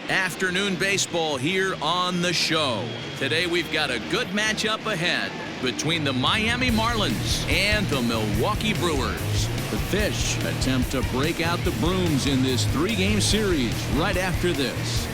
Afternoon baseball here on the show. Today we've got a good matchup ahead between the Miami Marlins and the Milwaukee Brewers. The Fish attempt to break out the brooms in this three-game series right after this.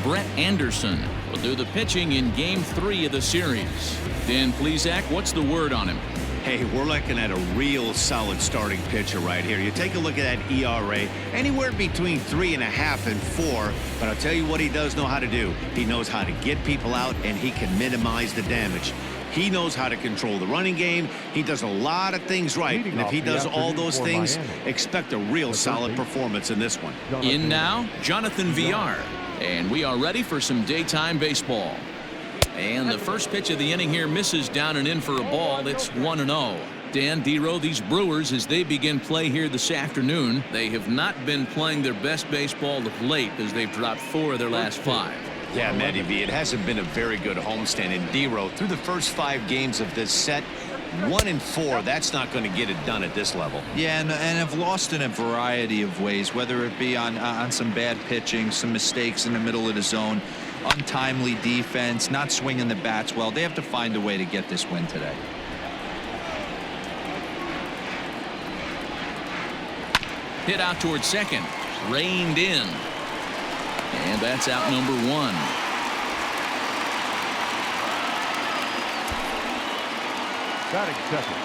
Brett Anderson will do the pitching in Game 3 of the series. Dan Plesac, what's the word on him? Hey, we're looking at a real solid starting pitcher right here. You take a look at that ERA, anywhere between 3.5 and 4. But I'll tell you what he does know how to do. He knows how to get people out, and he can minimize the damage. He knows how to control the running game. He does a lot of things right. And if he does all those things, expect a real solid performance in this one. In now, Jonathan Villar. And we are ready for some daytime baseball. And the first pitch of the inning here misses down and in for a ball. It's 1-0. Dan, D-Row, these Brewers, as they begin play here this afternoon, they have not been playing their best baseball of late as they've dropped 4 of their last 5. Yeah, Matty V, it hasn't been a very good homestand. And D-Row, through the first 5 games of this set, 1-4, that's not going to get it done at this level. Yeah, and have lost in a variety of ways, whether it be on some bad pitching, some mistakes in the middle of the zone, untimely defense, not swinging the bats well. They have to find a way to get this win today. Hit out towards second. Reined in. And that's out number 1. Batting second,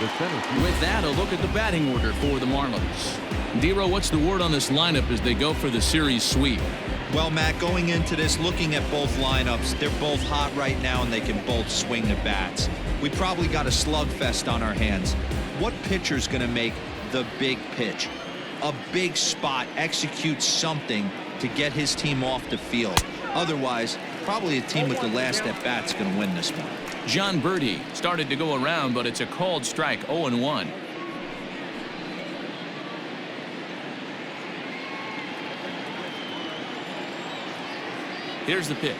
the center field. With that, a look at the batting order for the Marlins. D-Row, what's the word on this lineup as they go for the series sweep? Well, Matt, going into this, looking at both lineups, they're both hot right now and they can both swing the bats. We probably got a slugfest on our hands. What pitcher's going to make the big pitch? A big spot, execute something to get his team off the field. Otherwise, probably a team with the last at bat's going to win this one. John Birdie started to go around, but it's a called strike, 0-1. Here's the pitch.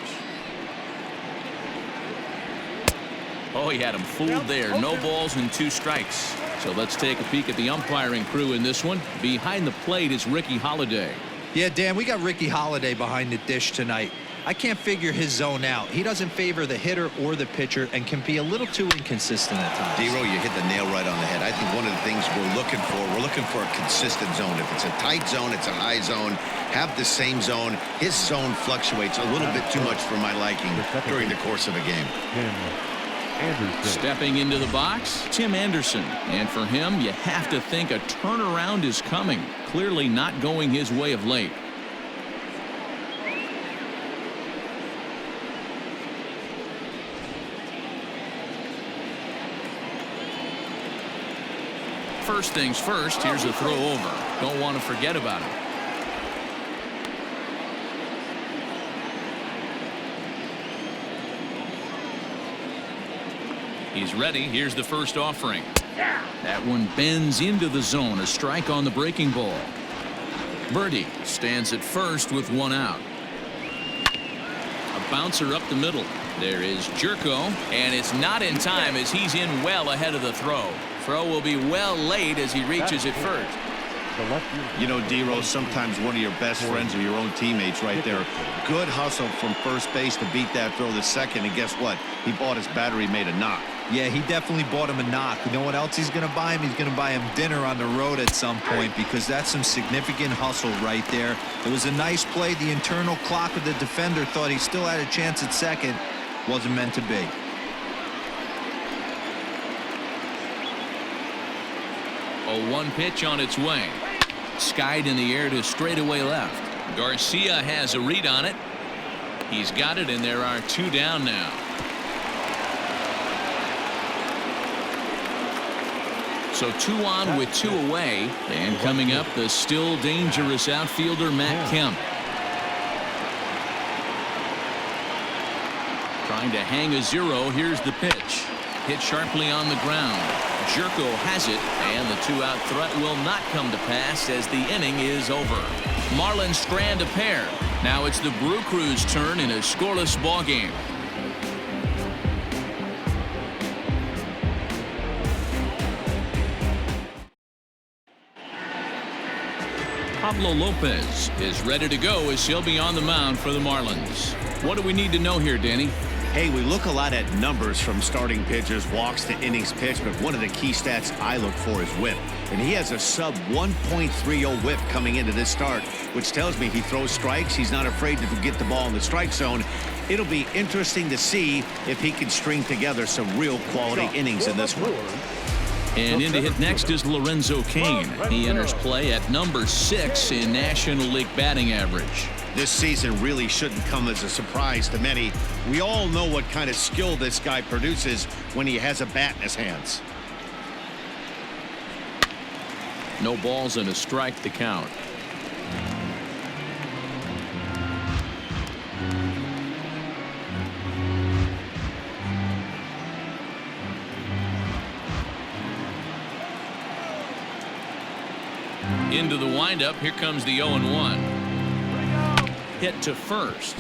Oh, he had him fooled there. No balls and 2 strikes. So let's take a peek at the umpiring crew in this one. Behind the plate is Ricky Holiday. Yeah, Dan, we got Ricky Holiday behind the dish tonight. I can't figure his zone out. He doesn't favor the hitter or the pitcher and can be a little too inconsistent at times. D-Row, you hit the nail right on the head. I think one of the things we're looking for a consistent zone. If it's a tight zone, it's a high zone. Have the same zone. His zone fluctuates a little bit too much for my liking during the course of a game. Stepping into the box, Tim Anderson. And for him, you have to think a turnaround is coming. Clearly not going his way of late. First things first, here's a throw over. Don't want to forget about it. He's ready. Here's the first offering. That one bends into the zone. A strike on the breaking ball. Birdie stands at first with 1 out. A bouncer up the middle. There is Jerko, and it's not in time as he's in well ahead of the throw. Throw will be well late as he reaches it first. You know, D-Row, sometimes one of your best friends are your own teammates right there. Good hustle from first base to beat that throw to second, and guess what? He bought his battery made a knock. Yeah, he definitely bought him a knock. You know what else he's going to buy him? He's going to buy him dinner on the road at some point because that's some significant hustle right there. It was a nice play. The internal clock of the defender thought he still had a chance at second. Wasn't meant to be. A 1 pitch on its way. Skied in the air to straightaway left. Garcia has a read on it. He's got it, and there are 2 down now. So 2 on with 2 away. And coming up, the still dangerous outfielder Matt Kemp. Trying to hang a 0. Here's the pitch. Hit sharply on the ground. Jerko has it, and the 2-out threat will not come to pass as the inning is over. Marlins strand a pair. Now it's the Brew Crew's turn in a scoreless ball game. Pablo Lopez is ready to go as he'll be on the mound for the Marlins. What do we need to know here, Danny? Hey, we look a lot at numbers from starting pitchers, walks to innings pitched, but one of the key stats I look for is whip. And he has a sub 1.30 whip coming into this start, which tells me he throws strikes. He's not afraid to get the ball in the strike zone. It'll be interesting to see if he can string together some real quality innings in this one. And in to hit next is Lorenzo Cain. He enters play at number 6 in National League batting average. This season really shouldn't come as a surprise to many. We all know what kind of skill this guy produces when he has a bat in his hands. No balls and a strike to count. Into the windup. Here comes the 0-1. Hit to first.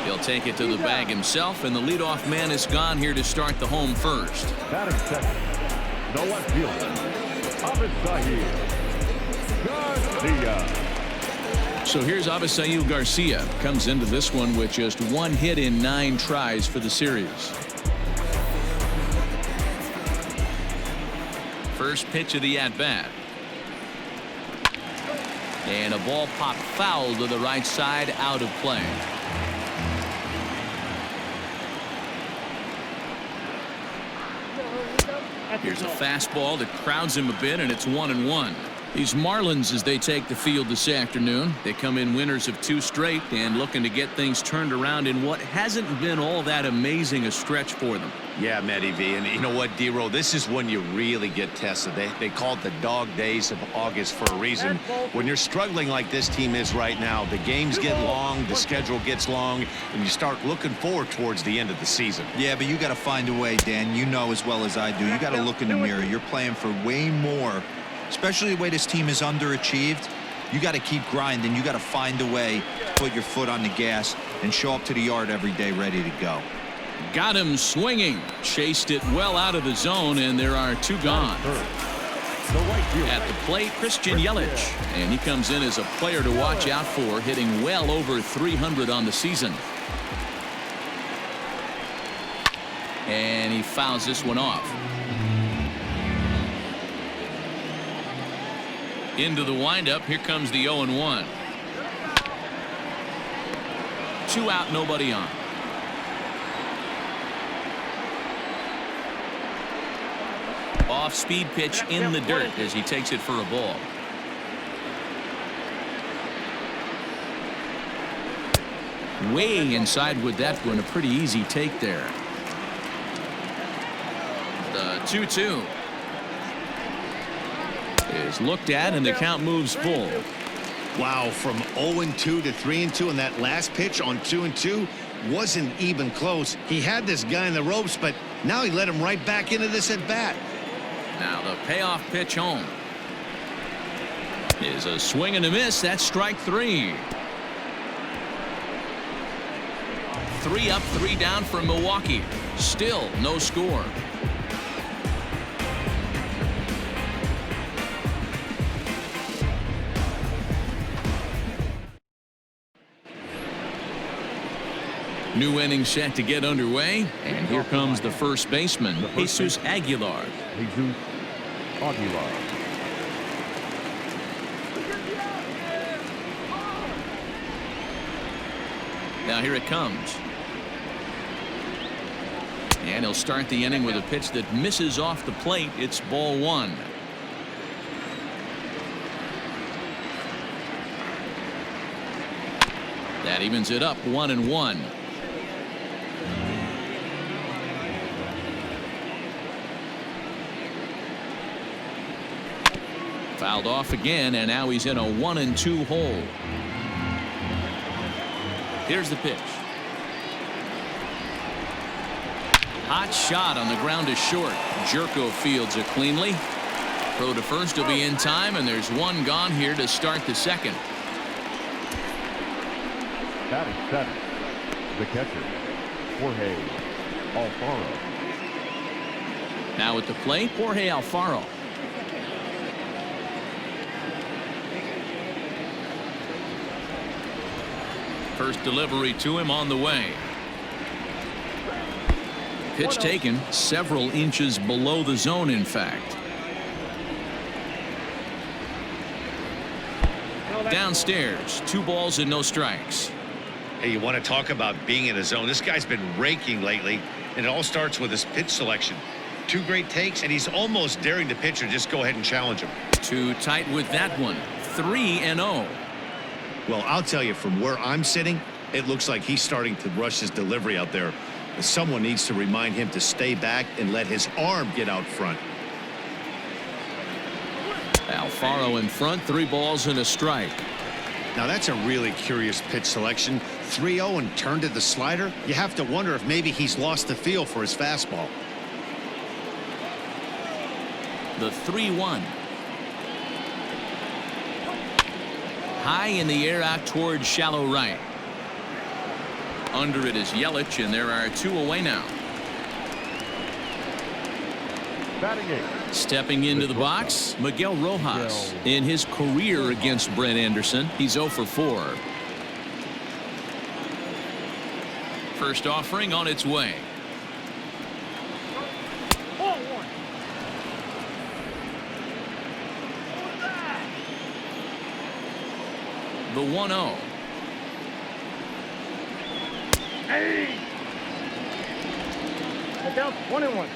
He'll take it to the bag himself, and the leadoff man is gone here to start the home first. Batting second. No left fielder. Garcia. So here's Avisail Garcia. Comes into this one with just 1 hit in 9 tries for the series. First pitch of the at-bat. And a ball popped foul to the right side, out of play. Here's a fastball that crowds him a bit, and it's 1-1. These Marlins, as they take the field this afternoon, they come in winners of 2 straight and looking to get things turned around in what hasn't been all that amazing a stretch for them. Yeah, Matty V. And you know what, D-Row, this is when you really get tested. They call it the dog days of August for a reason. When you're struggling like this team is right now, the games get long, the schedule gets long, and you start looking forward towards the end of the season. Yeah, but you got to find a way, Dan. You know as well as I do. You got to look in the mirror. You're playing for way more, especially the way this team is underachieved. You got to keep grinding. You got to find a way to put your foot on the gas and show up to the yard every day ready to go. Got him swinging. Chased it well out of the zone, and there are 2 gone. At the plate, Christian Yelich. And he comes in as a player to watch out for, hitting well over 300 on the season. And he fouls this one off. Into the windup. Here comes the 0-1. 2 out, nobody on. Off-speed pitch in the dirt as he takes it for a ball. Way inside with that one. A pretty easy take there. The 2-2 is looked at, and the count moves full. Wow, from 0-2 to 3-2, and that last pitch on 2-2 wasn't even close. He had this guy in the ropes, but now he let him right back into this at bat. Now the payoff pitch home is a swing and a miss. That's strike 3. 3 up, 3 down for Milwaukee. Still no score. New inning set to get underway, and here comes the first baseman, Jesus Aguilar. Jesus Aguilar. Now here it comes. And he'll start the inning with a pitch that misses off the plate. It's ball 1. That evens it up 1-1. Fouled off again, and now he's in a 1-2 hole. Here's the pitch. Hot shot on the ground is short. Jerko fields it cleanly. Throw to first will be in time, and there's 1 gone here to start the second. Batting seventh, the catcher, Jorge Alfaro. Now at the plate, Jorge Alfaro. First delivery to him on the way. Pitch taken several inches below the zone, in fact. Downstairs, 2 balls and no strikes. Hey, you want to talk about being in a zone? This guy's been raking lately, and it all starts with his pitch selection. 2 great takes, and he's almost daring the pitcher just go ahead and challenge him. Too tight with that one. 3-0. Well, I'll tell you, from where I'm sitting, it looks like he's starting to rush his delivery out there. Someone needs to remind him to stay back and let his arm get out front. Alfaro in front, 3 balls and a strike. Now that's a really curious pitch selection. 3-0 and turned to the slider. You have to wonder if maybe he's lost the feel for his fastball. The 3-1. High in the air out towards shallow right. Under it is Yelich, and there are 2 away now. Batting 8. Stepping into the box, Miguel Rojas. In his career against Brett Anderson, he's 0 for 4. First offering on its way. The 1-0. Hey! Get down 1-1.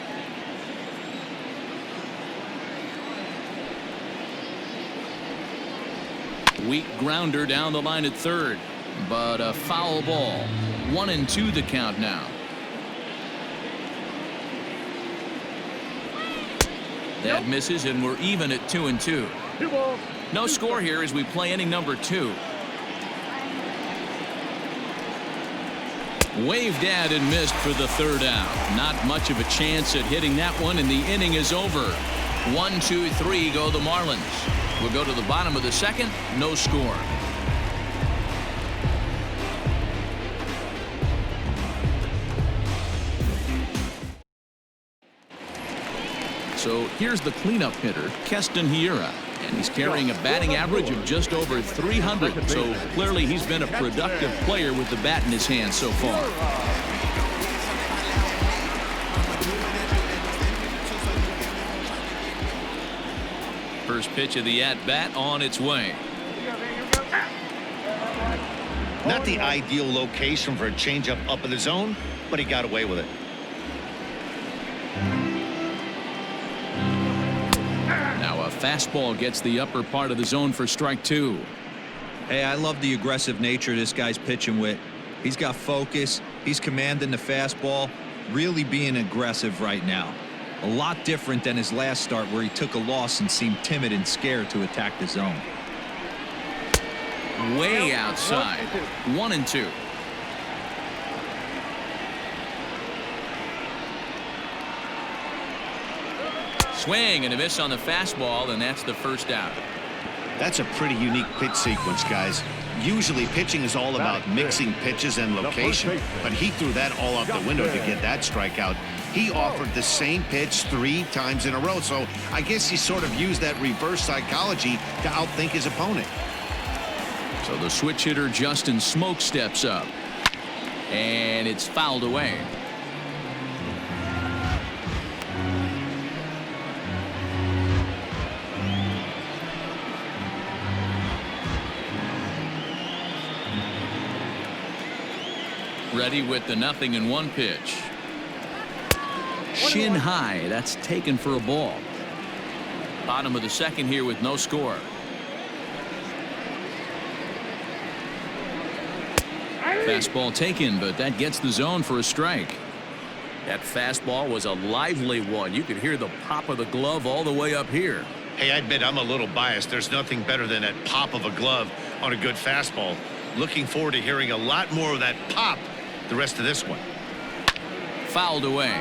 Weak grounder down the line at third, but a foul ball. 1-2 the count now. That misses, and we're even at 2-2. 2 balls. No score here as we play inning number 2. Waved at and missed for the 3rd out. Not much of a chance at hitting that one, and the inning is over. 1, 2, 3 go the Marlins. We'll go to the bottom of the 2nd. No score. So here's the cleanup hitter, Keston Hiura, and he's carrying a batting average of just over 300. So clearly he's been a productive player with the bat in his hand so far. First pitch of the at-bat on its way. Not the ideal location for a changeup up in the zone, but he got away with it. Now a fastball gets the upper part of the zone for strike 2. Hey, I love the aggressive nature this guy's pitching with. He's got focus. He's commanding the fastball. Really being aggressive right now. A lot different than his last start where he took a loss and seemed timid and scared to attack the zone. Way outside. 1-2. Swing and a miss on the fastball, and that's the first out. That's a pretty unique pitch sequence, guys. Usually pitching is all about mixing pitches and location, but he threw that all out the window to get that strikeout. He offered the same pitch 3 times in a row, so I guess he sort of used that reverse psychology to outthink his opponent. So the switch hitter Justin Smoke steps up, and it's fouled away. Ready with the 0-1 pitch. Shin high. That's taken for a ball. Bottom of the 2nd here with no score. Fastball taken, but that gets the zone for a strike. That fastball was a lively one. You could hear the pop of the glove all the way up here. Hey, I admit I'm a little biased. There's nothing better than that pop of a glove on a good fastball. Looking forward to hearing a lot more of that pop the rest of this one. Fouled away.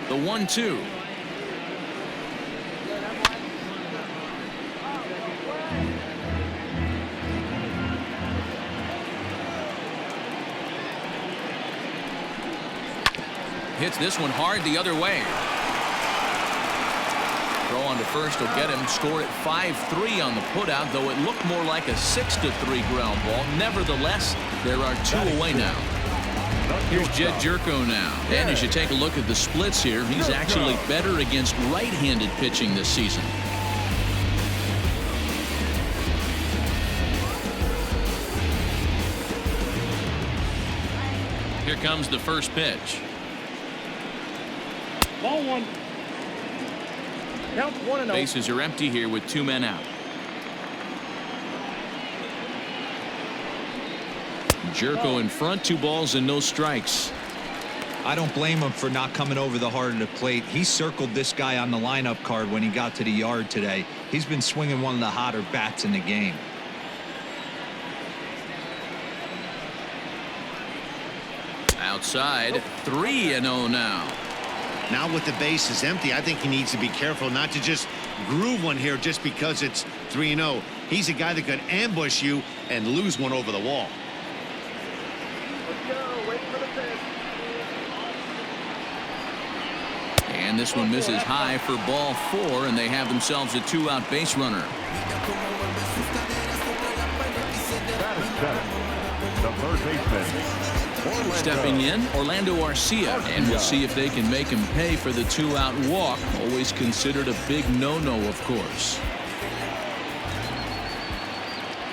The 1-2. Hits this one hard the other way. on to first will get him. Score at 5-3 on the putout, though it looked more like a 6-3 ground ball. Nevertheless, there are 2 away now. Here's Jed Jerko now. And as you take a look at the splits here, he's actually better against right-handed pitching this season. Here comes the first pitch. Ball 1. Count 1-0. Bases are empty here with 2 men out. Jerko in front, 2 balls and no strikes. I don't blame him for not coming over the heart of the plate. He circled this guy on the lineup card when he got to the yard today. He's been swinging one of the hotter bats in the game. Outside, 3-0 now. Now with the bases empty, I think he needs to be careful not to just groove one here just because it's 3-0. He's a guy that could ambush you and lose one over the wall. Let's go. Wait for the pitch. And this one misses high for ball 4, and they have themselves a 2-out base runner. Batting center, the third baseman. Stepping in, Orlando Arcia, and we'll see if they can make him pay for the 2-out walk. Always considered a big no-no, of course.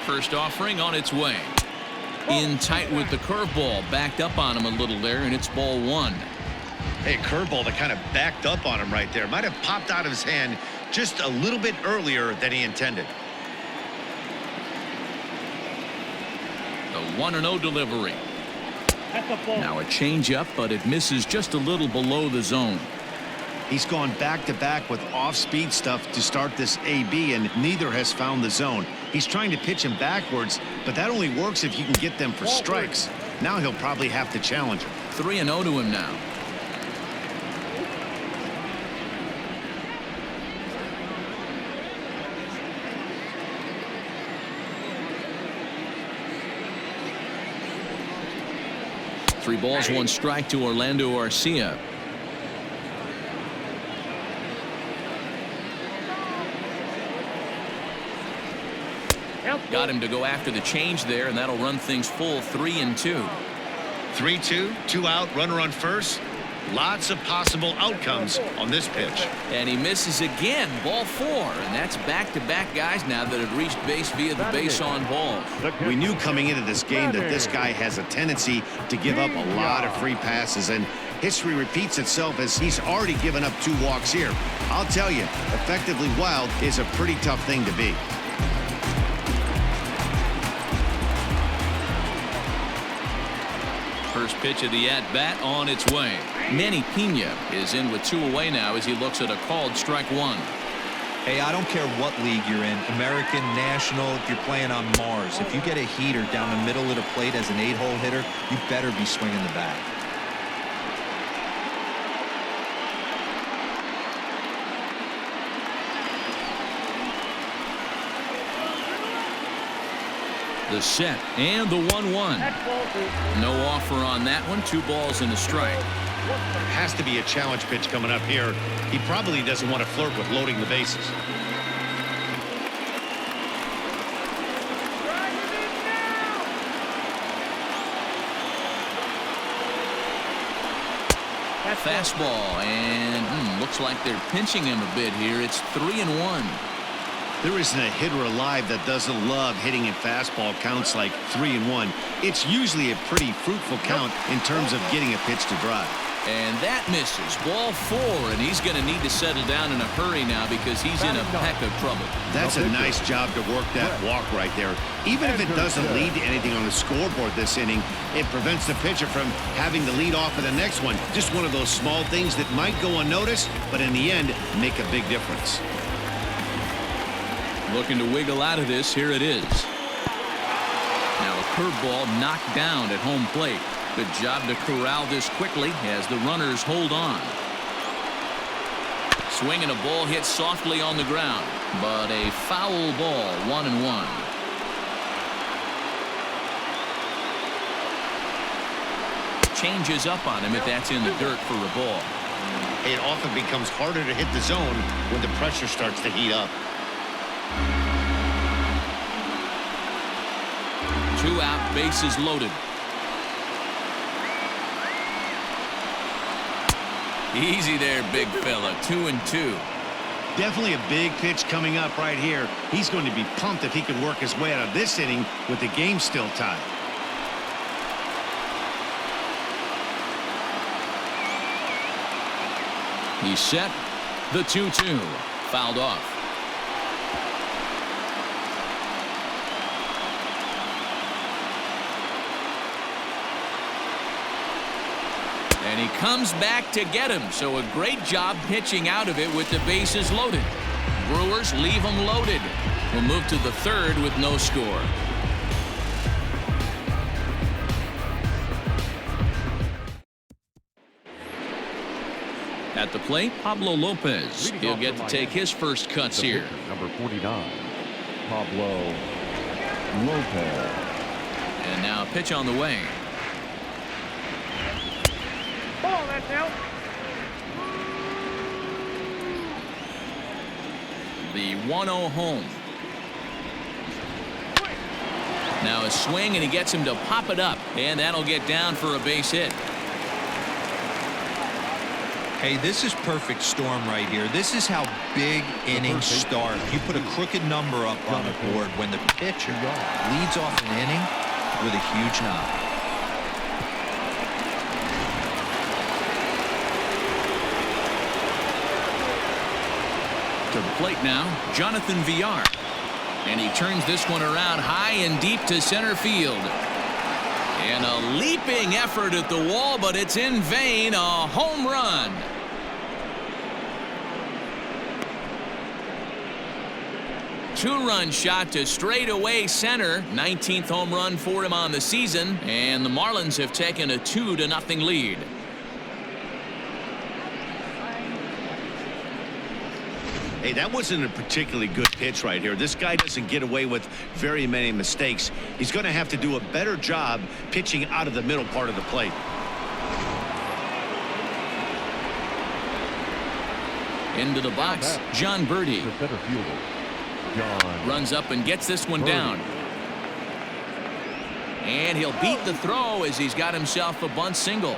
First offering on its way. In tight with the curveball, backed up on him a little there, and it's ball 1. Hey, curveball that kind of backed up on him right there. Might have popped out of his hand just a little bit earlier than he intended. The 1-0 delivery. Now a changeup, but it misses just a little below the zone. He's gone back-to-back with off-speed stuff to start this AB, and neither has found the zone. He's trying to pitch him backwards, but that only works if you can get them for strikes. Now he'll probably have to challenge him. 3-0 to him now. Three balls, 1 strike to Orlando Arcia. Got him to go after the change there, and that'll run things full 3-2. 3-2, 2 out, runner on first. Lots of possible outcomes on this pitch. And he misses again, ball 4, and that's back-to-back guys now that have reached base via the base on balls. We knew coming into this game that this guy has a tendency to give up a lot of free passes, and history repeats itself as he's already given up 2 walks here. I'll tell you, effectively wild is a pretty tough thing to be. First pitch of the at-bat on its way. Manny Pena is in with 2 away now as he looks at a called strike 1. Hey, I don't care what league you're in, American, National, if you're playing on Mars. If you get a heater down the middle of the plate as an 8-hole hitter, you better be swinging the bat. The set and the 1-1. No offer on that one. 2 balls and a strike. Has to be a challenge pitch coming up here. He probably doesn't want to flirt with loading the bases. Fastball, and looks like they're pinching him a bit here. It's 3-1. There isn't a hitter alive that doesn't love hitting at fastball counts like 3-1. It's usually a pretty fruitful count in terms of getting a pitch to drive. And that misses. Ball 4, and he's going to need to settle down in a hurry now because he's in a peck of trouble. That's a nice job to work that walk right there. Even if it doesn't lead to anything on the scoreboard this inning, it prevents the pitcher from having to lead off of the next one. Just one of those small things that might go unnoticed, but in the end, make a big difference. Looking to wiggle out of this. Here it is. Now a curveball knocked down at home plate. Good job to corral this quickly as the runners hold on. Swing and a ball hit softly on the ground, but a foul ball. 1-1. Changes up on him if that's in the dirt for a ball. It often becomes harder to hit the zone when the pressure starts to heat up. 2 out, bases loaded. Easy there, big fella. 2-2. Definitely a big pitch coming up right here. He's going to be pumped if he can work his way out of this inning with the game still tied. He's set. The 2-2. Fouled off. And he comes back to get him. So a great job pitching out of it with the bases loaded. Brewers leave them loaded. We'll move to the 3rd with no score. At the plate, Pablo Lopez. He'll get to take his first cuts here. Number 49, Pablo Lopez. And now a pitch on the way. Ball, that's out. The 1-0 home. Now a swing, and he gets him to pop it up. And that'll get down for a base hit. Hey, this is perfect storm right here. This is how big innings start. You put a crooked number up on the board when the pitcher leads off an inning with a huge knock. To the plate now, Jonathan Villar. And he turns this one around high and deep to center field. And a leaping effort at the wall, but it's in vain. A home run. Two-run shot to straightaway center. 19th home run for him on the season. And the Marlins have taken a 2-0 lead. Hey, that wasn't a particularly good pitch right here. This guy doesn't get away with very many mistakes. He's going to have to do a better job pitching out of the middle part of the plate. Into the box, John Birdie. The center fielder, John. Runs up and gets this one down. And he'll beat the throw as he's got himself a bunt single.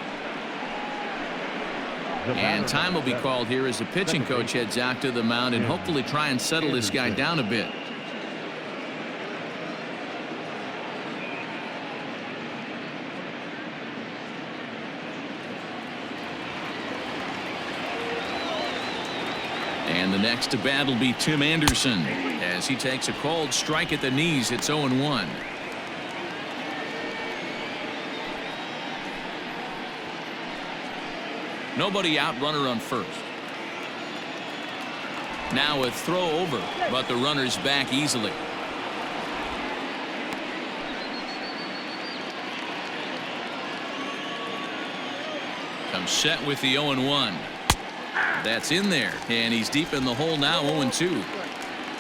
And time will be called here as the pitching coach heads out to the mound and hopefully try and settle this guy down a bit. And the next to bat will be Tim Anderson as he takes a cold strike at the knees. It's 0-1. Nobody out, runner on first. Now a throw over, but the runner's back easily. Comes set with the 0-1. That's in there, and he's deep in the hole now. 0-2.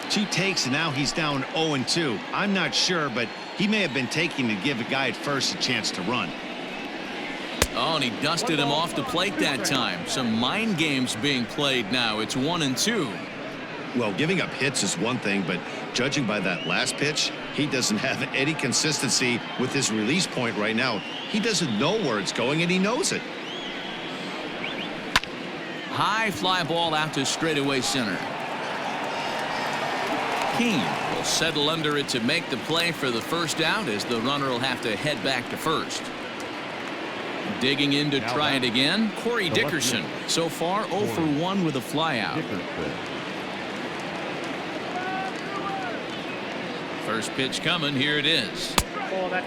2 takes, and now he's down 0-2. I'm not sure, but he may have been taking to give a guy at first a chance to run. Oh, and he dusted him off the plate that time. Some mind games being played now. It's 1-2. Well, giving up hits is one thing, but judging by that last pitch, he doesn't have any consistency with his release point right now. He doesn't know where it's going, and he knows it. High fly ball out to straightaway center. Keane will settle under it to make the play for the first out as the runner will have to head back to first. Digging in to try it again, Corey Dickerson. So far 0 for 1 with a flyout. First pitch coming. Here it is.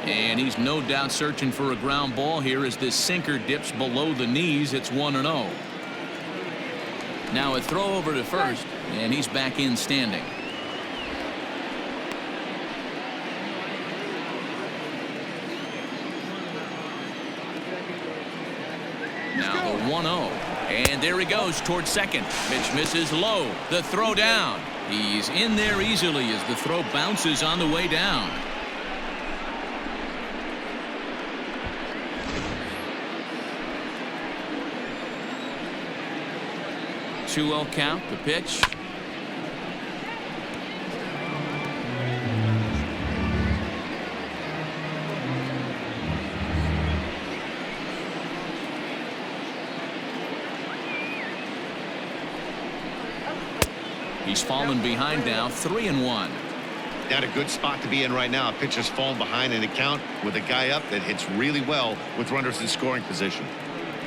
And he's no doubt searching for a ground ball here as this sinker dips below the knees. It's 1-0. Now a throw over to first, and he's back in standing. Now the 1-0. And there he goes towards second. Pitch misses low. The throw down. He's in there easily as the throw bounces on the way down. 2-0 count, the pitch. He's fallen behind now, 3-1. Not a good spot to be in right now. A pitcher's fallen behind in the count with a guy up that hits really well with runners in scoring position.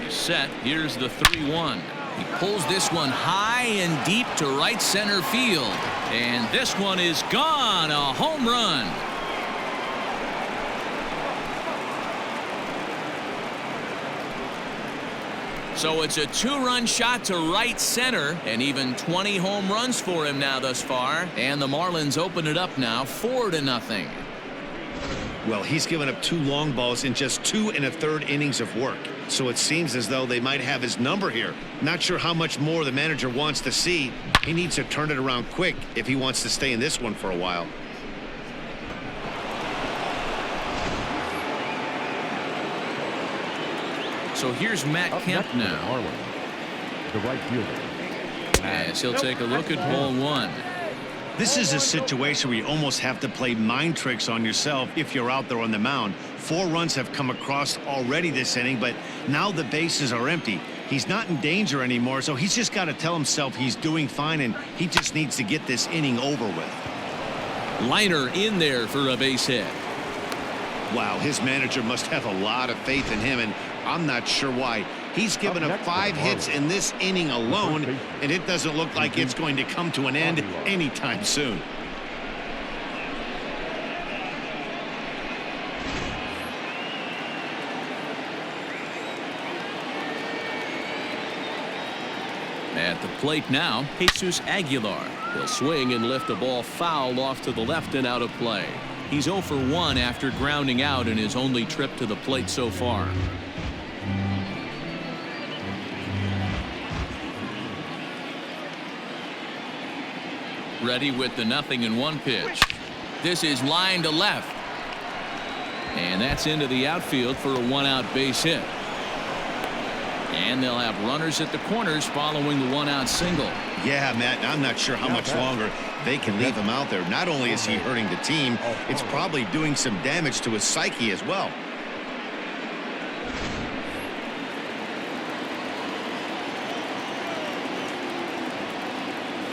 He's set. Here's the 3-1. He pulls this one high and deep to right center field. And this one is gone. A home run. So it's a 2-run shot to right center, and even 20 home runs for him now thus far. And the Marlins open it up now 4-0. Well, he's given up 2 long balls in just 2 1/3 innings of work. So it seems as though they might have his number here. Not sure how much more the manager wants to see. He needs to turn it around quick if he wants to stay in this one for a while. So here's Matt Kemp now. The right fielder. As he'll take a look at ball 1. This is a situation where you almost have to play mind tricks on yourself if you're out there on the mound. 4 runs have come across already this inning, but now the bases are empty. He's not in danger anymore, so he's just got to tell himself he's doing fine, and he just needs to get this inning over with. Liner in there for a base hit. Wow, his manager must have a lot of faith in him, and I'm not sure why. He's given up 5 hits in this inning alone, and it doesn't look like it's going to come to an end anytime soon. At the plate now, Jesus Aguilar. He'll swing and lift a ball foul off to the left and out of play. He's 0 for 1 after grounding out in his only trip to the plate so far. Ready with the 0-1 pitch. This is line to left. And that's into the outfield for a 1-out base hit. And they'll have runners at the corners following the 1-out single. Yeah, Matt, I'm not sure how much longer they can leave him out there. Not only is he hurting the team, it's probably doing some damage to his psyche as well.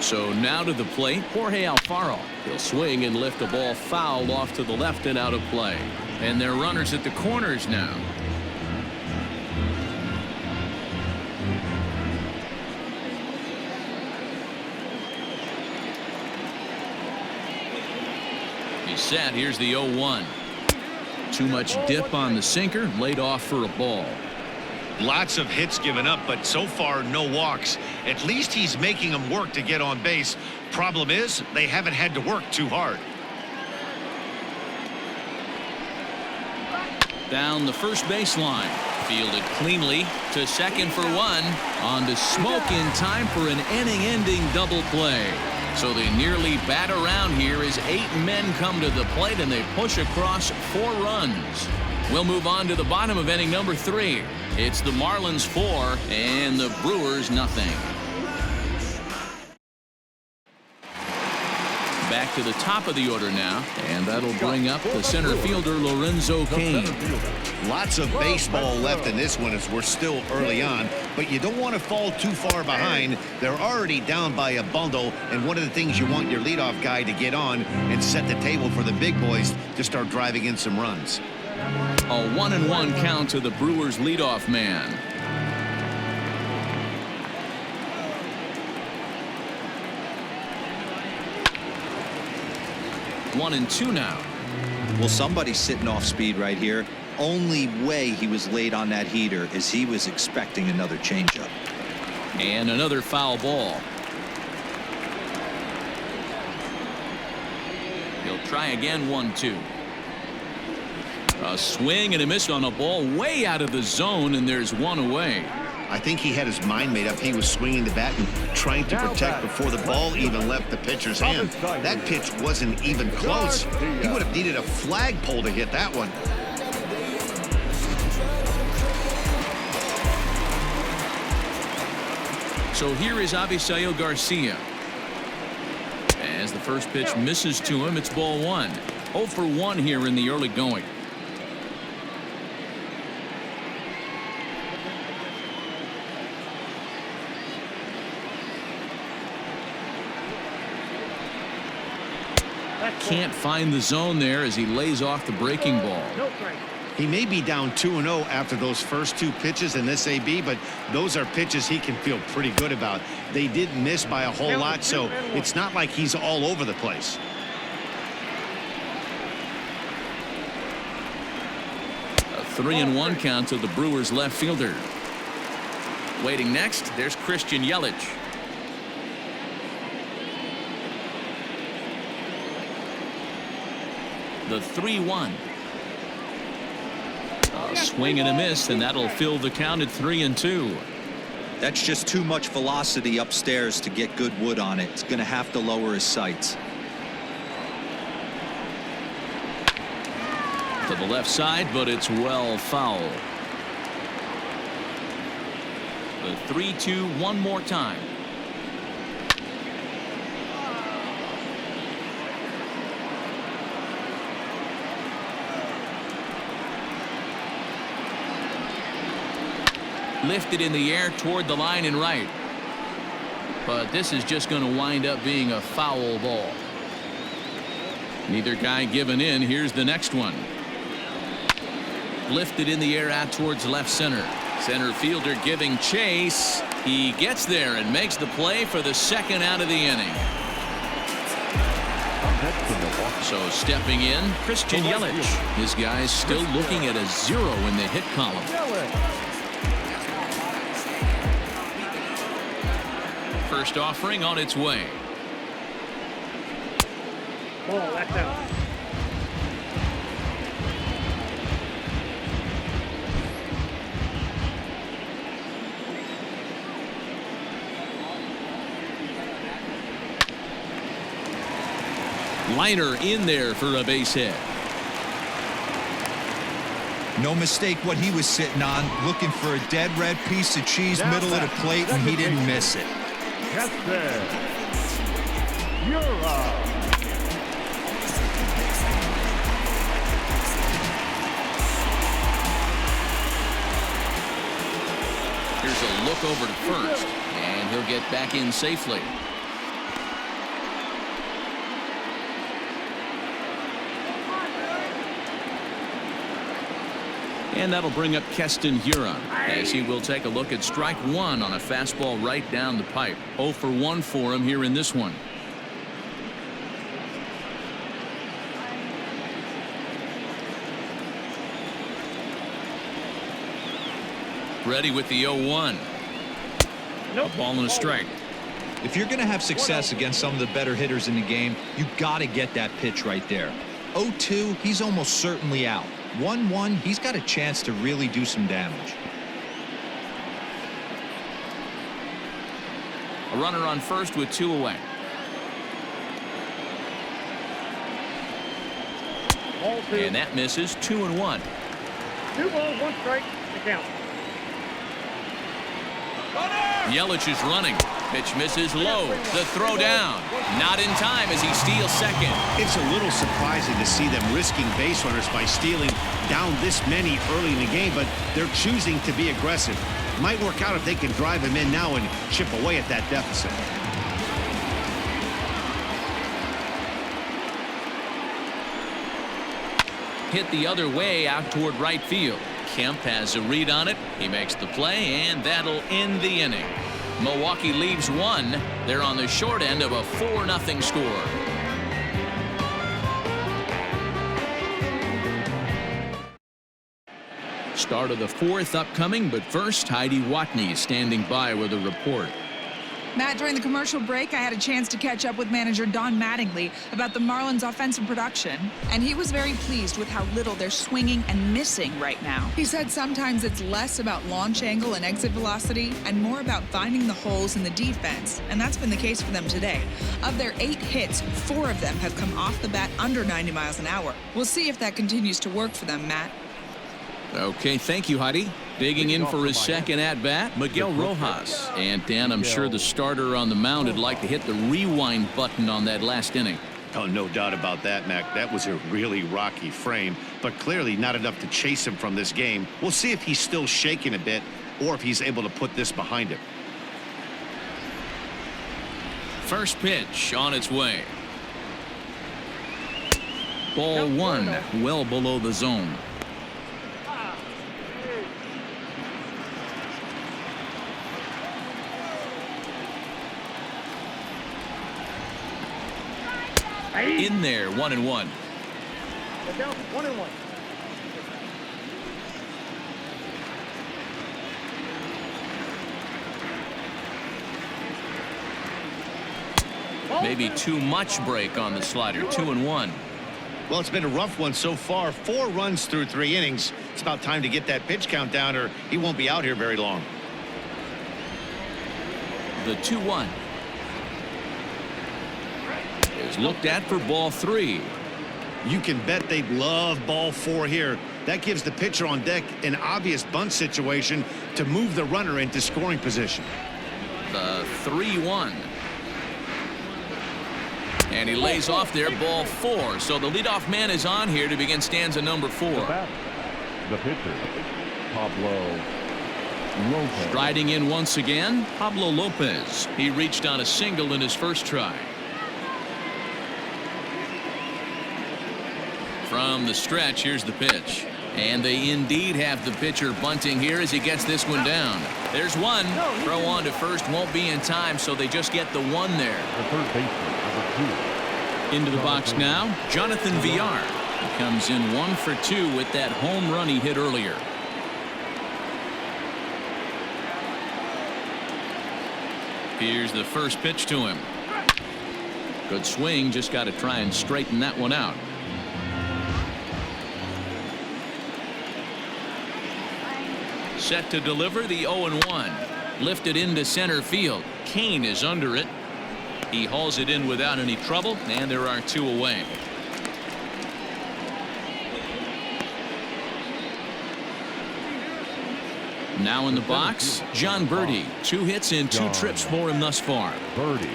So now to the plate, Jorge Alfaro. He'll swing and lift a ball foul off to the left and out of play. And they're runners at the corners now. He's set. Here's the 0-1. Too much dip on the sinker, laid off for a ball. Lots of hits given up, but so far no walks. At least he's making them work to get on base. Problem is, they haven't had to work too hard. Down the first baseline. Fielded cleanly to second for 1. On to Smoke in time for an inning-ending double play. So they nearly bat around here as 8 men come to the plate and they push across 4 runs. We'll move on to the bottom of inning number 3. It's the Marlins 4 and the Brewers nothing. Back to the top of the order now, and that'll bring up the center fielder Lorenzo Cain. Lots of baseball left in this one as we're still early on, but you don't want to fall too far behind. They're already down by a bundle, and one of the things you want your leadoff guy to get on and set the table for the big boys to start driving in some runs. A 1-1 count to the Brewers leadoff man. One and 2 now. Well, somebody's sitting off speed right here. Only way he was late on that heater is he was expecting another changeup. And another foul ball. He'll try again. 1-2. A swing and a miss on a ball way out of the zone, and there's 1 away. I think he had his mind made up. He was swinging the bat and trying to protect before the ball even left the pitcher's hand. That pitch wasn't even close. He would have needed a flagpole to hit that one. So here is Avisail Garcia. As the first pitch misses to him, it's ball one. 0 for 1 here in the early going. Can't find the zone there as he lays off the breaking ball. He may be down 2-0 after those first 2 pitches in this AB, but those are pitches he can feel pretty good about. They did miss by a whole lot, so it's not like he's all over the place. A 3-1 count to the Brewers left fielder. Waiting next, there's Christian Yelich. The 3-1. A swing and a miss, and that'll fill the count at 3-2. That's just too much velocity upstairs to get good wood on it. It's going to have to lower his sights. To the left side, but it's well foul. The 3-2 one more time. Lifted in the air toward the line and right. But this is just going to wind up being a foul ball. Neither guy giving in. Here's the next one. Lifted in the air out towards left center. Center fielder giving chase. He gets there and makes the play for the second out of the inning. So stepping in, Christian Yelich. His guy's still looking at a 0 in the hit column. First offering on its way. Ball, that's out. Liner in there for a base hit. No mistake what he was sitting on, looking for a dead red piece of cheese middle of the plate, and he didn't miss it. Yes, sir. You're up. Here's a look over to first, and he'll get back in safely. And that'll bring up Keston Huron as he will take a look at strike one on a fastball right down the pipe. 0 for 1 for him here in this one. Ready with the 0-1. A ball and a strike. If you're going to have success against some of the better hitters in the game, you got to get that pitch right there. 0-2, he's almost certainly out. 1-1, he's got a chance to really do some damage. A runner on first with 2 away. Ball 2. And that misses. 2-1. 2 balls, 1 strike to count. Yelich is running. Pitch misses low. The throw down. Not in time as he steals second. It's a little surprising to see them risking base runners by stealing down this many early in the game, but they're choosing to be aggressive. Might work out if they can drive him in now and chip away at that deficit. Hit the other way out toward right field. Kemp has a read on it. He makes the play, and that'll end the inning. Milwaukee leaves 1. They're on the short end of a 4-0 score. Start of the 4th upcoming, but first, Heidi Watney standing by with a report. Matt, during the commercial break, I had a chance to catch up with manager Don Mattingly about the Marlins' offensive production, and he was very pleased with how little they're swinging and missing right now. He said sometimes it's less about launch angle and exit velocity and more about finding the holes in the defense, and that's been the case for them today. Of their 8 hits, 4 of them have come off the bat under 90 miles an hour. We'll see if that continues to work for them, Matt. Okay, thank you, Heidi. Digging in for his second at-bat, Miguel Rojas. And Dan, I'm sure the starter on the mound would like to hit the rewind button on that last inning. Oh, no doubt about that, Mac. That was a really rocky frame, but clearly not enough to chase him from this game. We'll see if he's still shaking a bit or if he's able to put this behind him. First pitch on its way. Ball one, well below the zone. In there, 1-1. Down 1-1. Maybe too much break on the slider. 2-1. Well, it's been a rough one so far. 4 runs through 3 innings. It's about time to get that pitch count down or he won't be out here very long. The 2-1 is looked at for ball 3. You can bet they love ball 4 here. That gives the pitcher on deck an obvious bunt situation to move the runner into scoring position. The 3-1. And he lays off there, ball 4. So the leadoff man is on here to begin stanza number 4. The pitcher, Pablo Lopez. Striding in once again, Pablo Lopez. He reached on a single in his first try. From the stretch, here's the pitch. And they indeed have the pitcher bunting here as he gets this one down. There's one. Throw on to first won't be in time, so they just get the 1 there. The third baseman, number 2. Into the box now, Jonathan Villar. He comes in 1 for 2 with that home run he hit earlier. Here's the first pitch to him. Good swing, just got to try and straighten that one out. Set to deliver the 0-1. Lifted into center field. Kane is under it. He hauls it in without any trouble, and there are 2 away. Now in the box, John Birdie. 2 hits in 2 trips for him thus far. Birdie.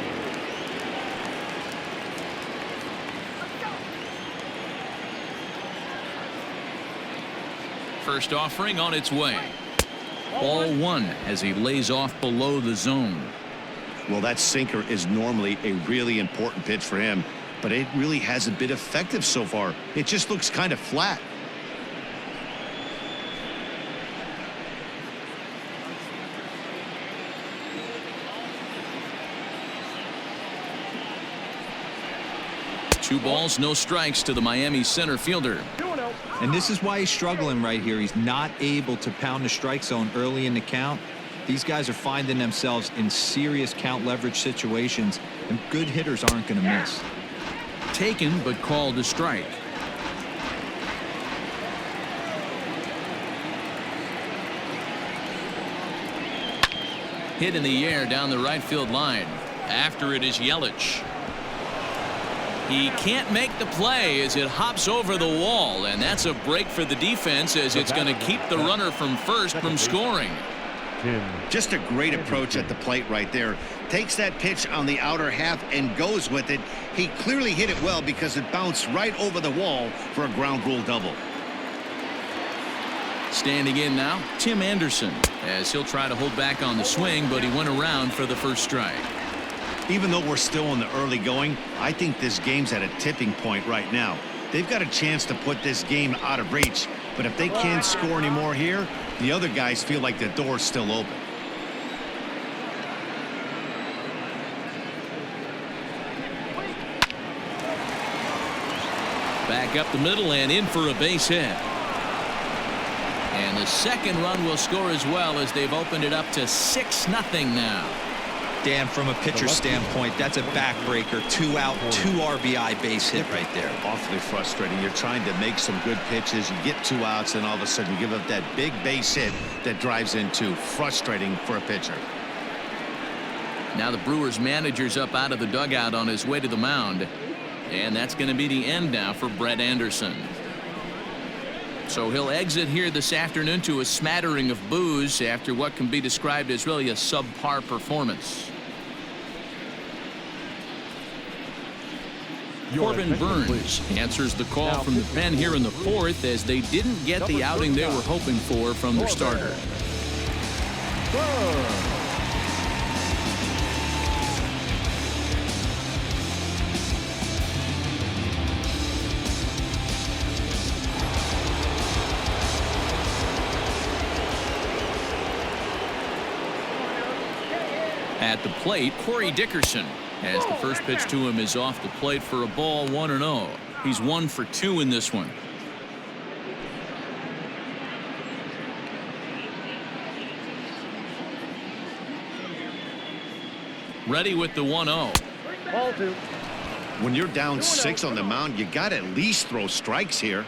First offering on its way. Ball 1 as he lays off below the zone. Well, that sinker is normally a really important pitch for him, but it really hasn't been effective so far. It just looks kind of flat. Two balls, no strikes to the Miami center fielder. And this is why he's struggling right here. He's not able to pound the strike zone early in the count. These guys are finding themselves in serious count leverage situations, and good hitters aren't going to miss. Taken but called a strike. Hit in the air down the right field line. After it is Yelich. He can't make the play as it hops over the wall, and that's a break for the defense as it's going to keep the runner from first from scoring. Just a great approach at the plate right there. Takes that pitch on the outer half and goes with it. He clearly hit it well because it bounced right over the wall for a ground rule double. Standing in now, Tim Anderson, as he'll try to hold back on the swing, but he went around for the first strike. Even though we're still in the early going, I think this game's at a tipping point right now. They've got a chance to put this game out of reach, but if they can't score anymore here, the other guys feel like the door's still open. Back up the middle and in for a base hit. And the second run will score as well as they've opened it up to 6-0 now. Dan, from a pitcher standpoint, that's a backbreaker. 2 out, 2 RBI base hit right there. Awfully frustrating. You're trying to make some good pitches. You get 2 outs, and all of a sudden you give up that big base hit that drives in 2. Frustrating for a pitcher. Now the Brewers manager's up out of the dugout on his way to the mound. And that's going to be the end now for Brett Anderson. So he'll exit here this afternoon to a smattering of boos after what can be described as really a subpar performance. Corbin Burns answers the call from the pen here in the fourth as they didn't get the outing they were hoping for from their starter. At the plate, Corey Dickerson, as the first pitch to him is off the plate for a ball, 1-0. He's 1 for 2 in this one. Ready with the 1-0. Ball 2. When you're down 6 on the mound, you got to at least throw strikes here.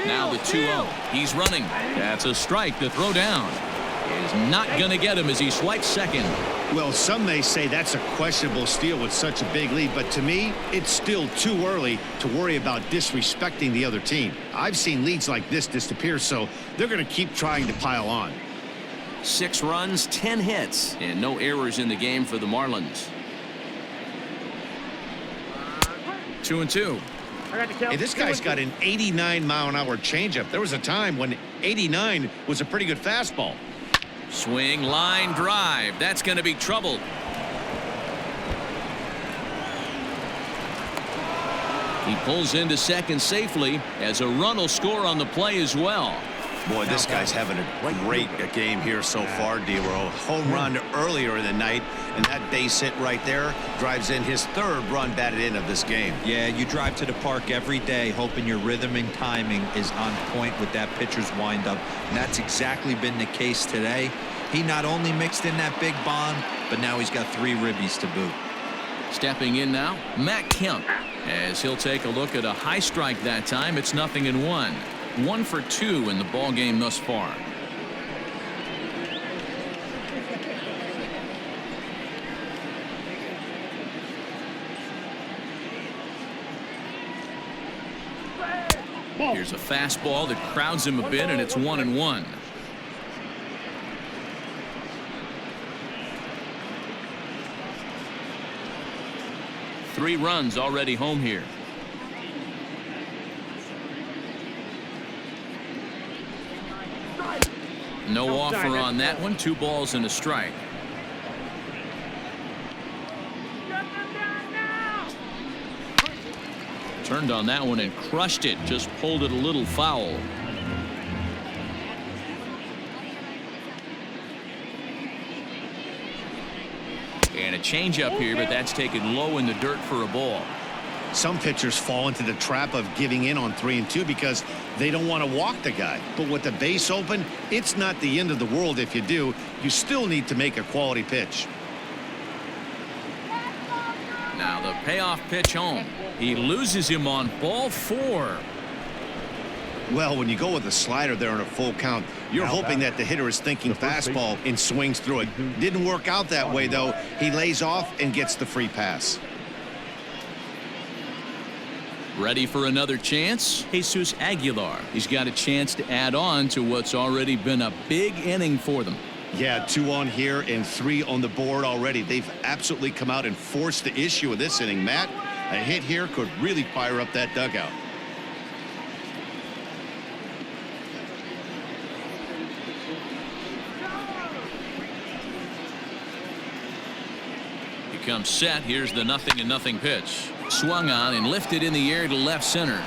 Now the 2-0. He's running. That's a strike. The throw down is not going to get him as he swipes second. Well, some may say that's a questionable steal with such a big lead, but to me, it's still too early to worry about disrespecting the other team. I've seen leads like this disappear, so they're going to keep trying to pile on. 6 runs, 10 hits, and no errors in the game for the Marlins. 2-2. Hey, this guy's got an 89-mile-an-hour changeup. There was a time when 89 was a pretty good fastball. Swing, line drive. That's going to be trouble. He pulls into second safely as a run will score on the play as well. Boy, this guy's having a great game here so far, D-Row. Home run earlier in the night, and that base hit right there drives in his 3rd run batted in of this game. Yeah, you drive to the park every day hoping your rhythm and timing is on point with that pitcher's windup, and that's exactly been the case today. He not only mixed in that big bomb, but now he's got 3 ribbies to boot. Stepping in now, Matt Kemp, as he'll take a look at a high strike that time. It's 0-1. 1 for 2 in the ball game thus far. Here's a fastball that crowds him a bit, and it's 1-1. Three runs already home here. No offer on that one. 2 balls and a strike. Turned on that one and crushed it. Just pulled it a little foul. And a changeup here, but that's taken low in the dirt for a ball. Some pitchers fall into the trap of giving in on 3 and 2 because they don't want to walk the guy. But with the base open, it's not the end of the world if you do. You still need to make a quality pitch. Now the payoff pitch home. He loses him on ball 4. Well, when you go with a slider there in a full count, you're hoping that the hitter is thinking fastball and swings through it. Didn't work out that way, though. He lays off and gets the free pass. Ready for another chance? Jesus Aguilar. He's got a chance to add on to what's already been a big inning for them. Yeah, 2 on here and 3 on the board already. They've absolutely come out and forced the issue of this inning, Matt. A hit here could really fire up that dugout. He comes set. Here's the 0-0 pitch. Swung on and lifted in the air to left center.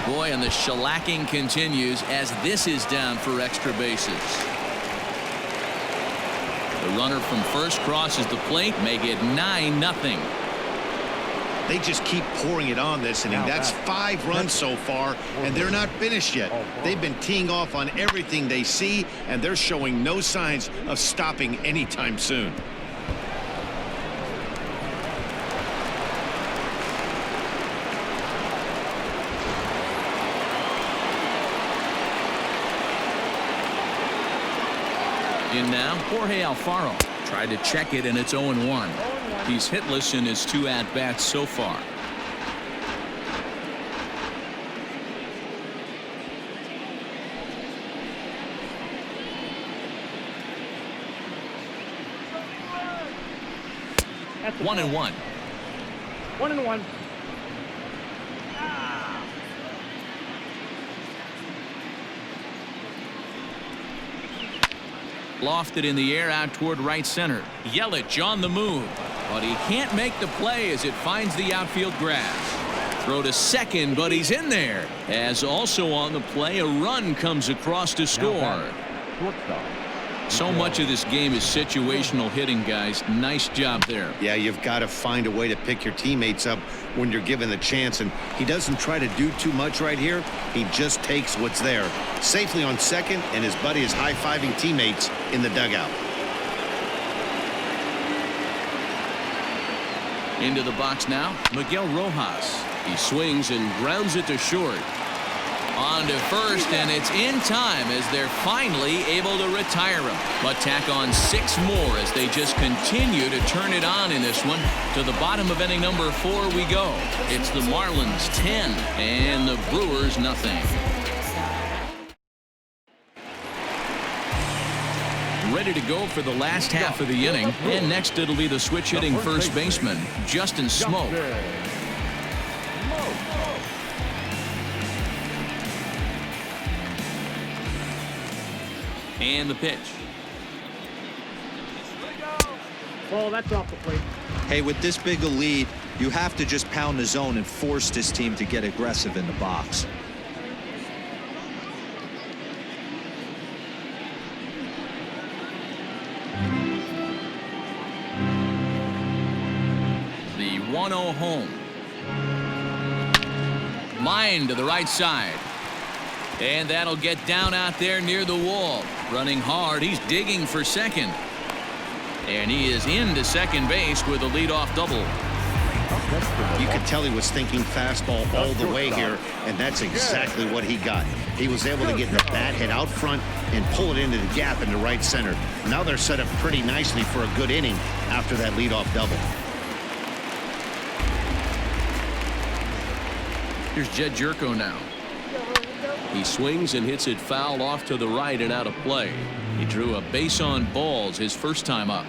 Boy, and the shellacking continues as this is down for extra bases. The runner from first crosses the plate, make it 9-0. They just keep pouring it on this inning. That's 5 runs so far, and they're not finished yet. They've been teeing off on everything they see, and they're showing no signs of stopping anytime soon. In now, Jorge Alfaro. Tried to check it, and it's 0-1. He's hitless in his 2 at-bats so far. That's 1-1. 1-1. Lofted in the air out toward right center. Yelich on the move, but he can't make the play as it finds the outfield grass. Throw to second, but he's in there. As also on the play, a run comes across to score. Shortstop. So much of this game is situational hitting, guys. Nice job there. Yeah, you've got to find a way to pick your teammates up when you're given the chance, and he doesn't try to do too much right here. He just takes what's there. Safely on second, and his buddy is high-fiving teammates in the dugout. Into the box now, Miguel Rojas. He swings and grounds it to short. On to first, and it's in time as they're finally able to retire him. But tack on 6 more as they just continue to turn it on in this one. To the bottom of inning number 4 we go. It's the Marlins 10 and the Brewers nothing. Ready to go for the last half of the inning. And next it'll be the switch hitting first baseman, Justin Smoke. And the pitch. Ball, that's off the plate. Hey, with this big a lead, you have to just pound the zone and force this team to get aggressive in the box. The 1-0 home. Line to the right side. And that'll get down out there near the wall. Running hard, he's digging for second. And he is into second base with a leadoff double. You could tell he was thinking fastball all the way here, and that's exactly what he got. He was able to get the bat head out front and pull it into the gap into right center. Now they're set up pretty nicely for a good inning after that leadoff double. Here's Jed Jerko now. He swings and hits it foul off to the right and out of play. He drew a base on balls his first time up.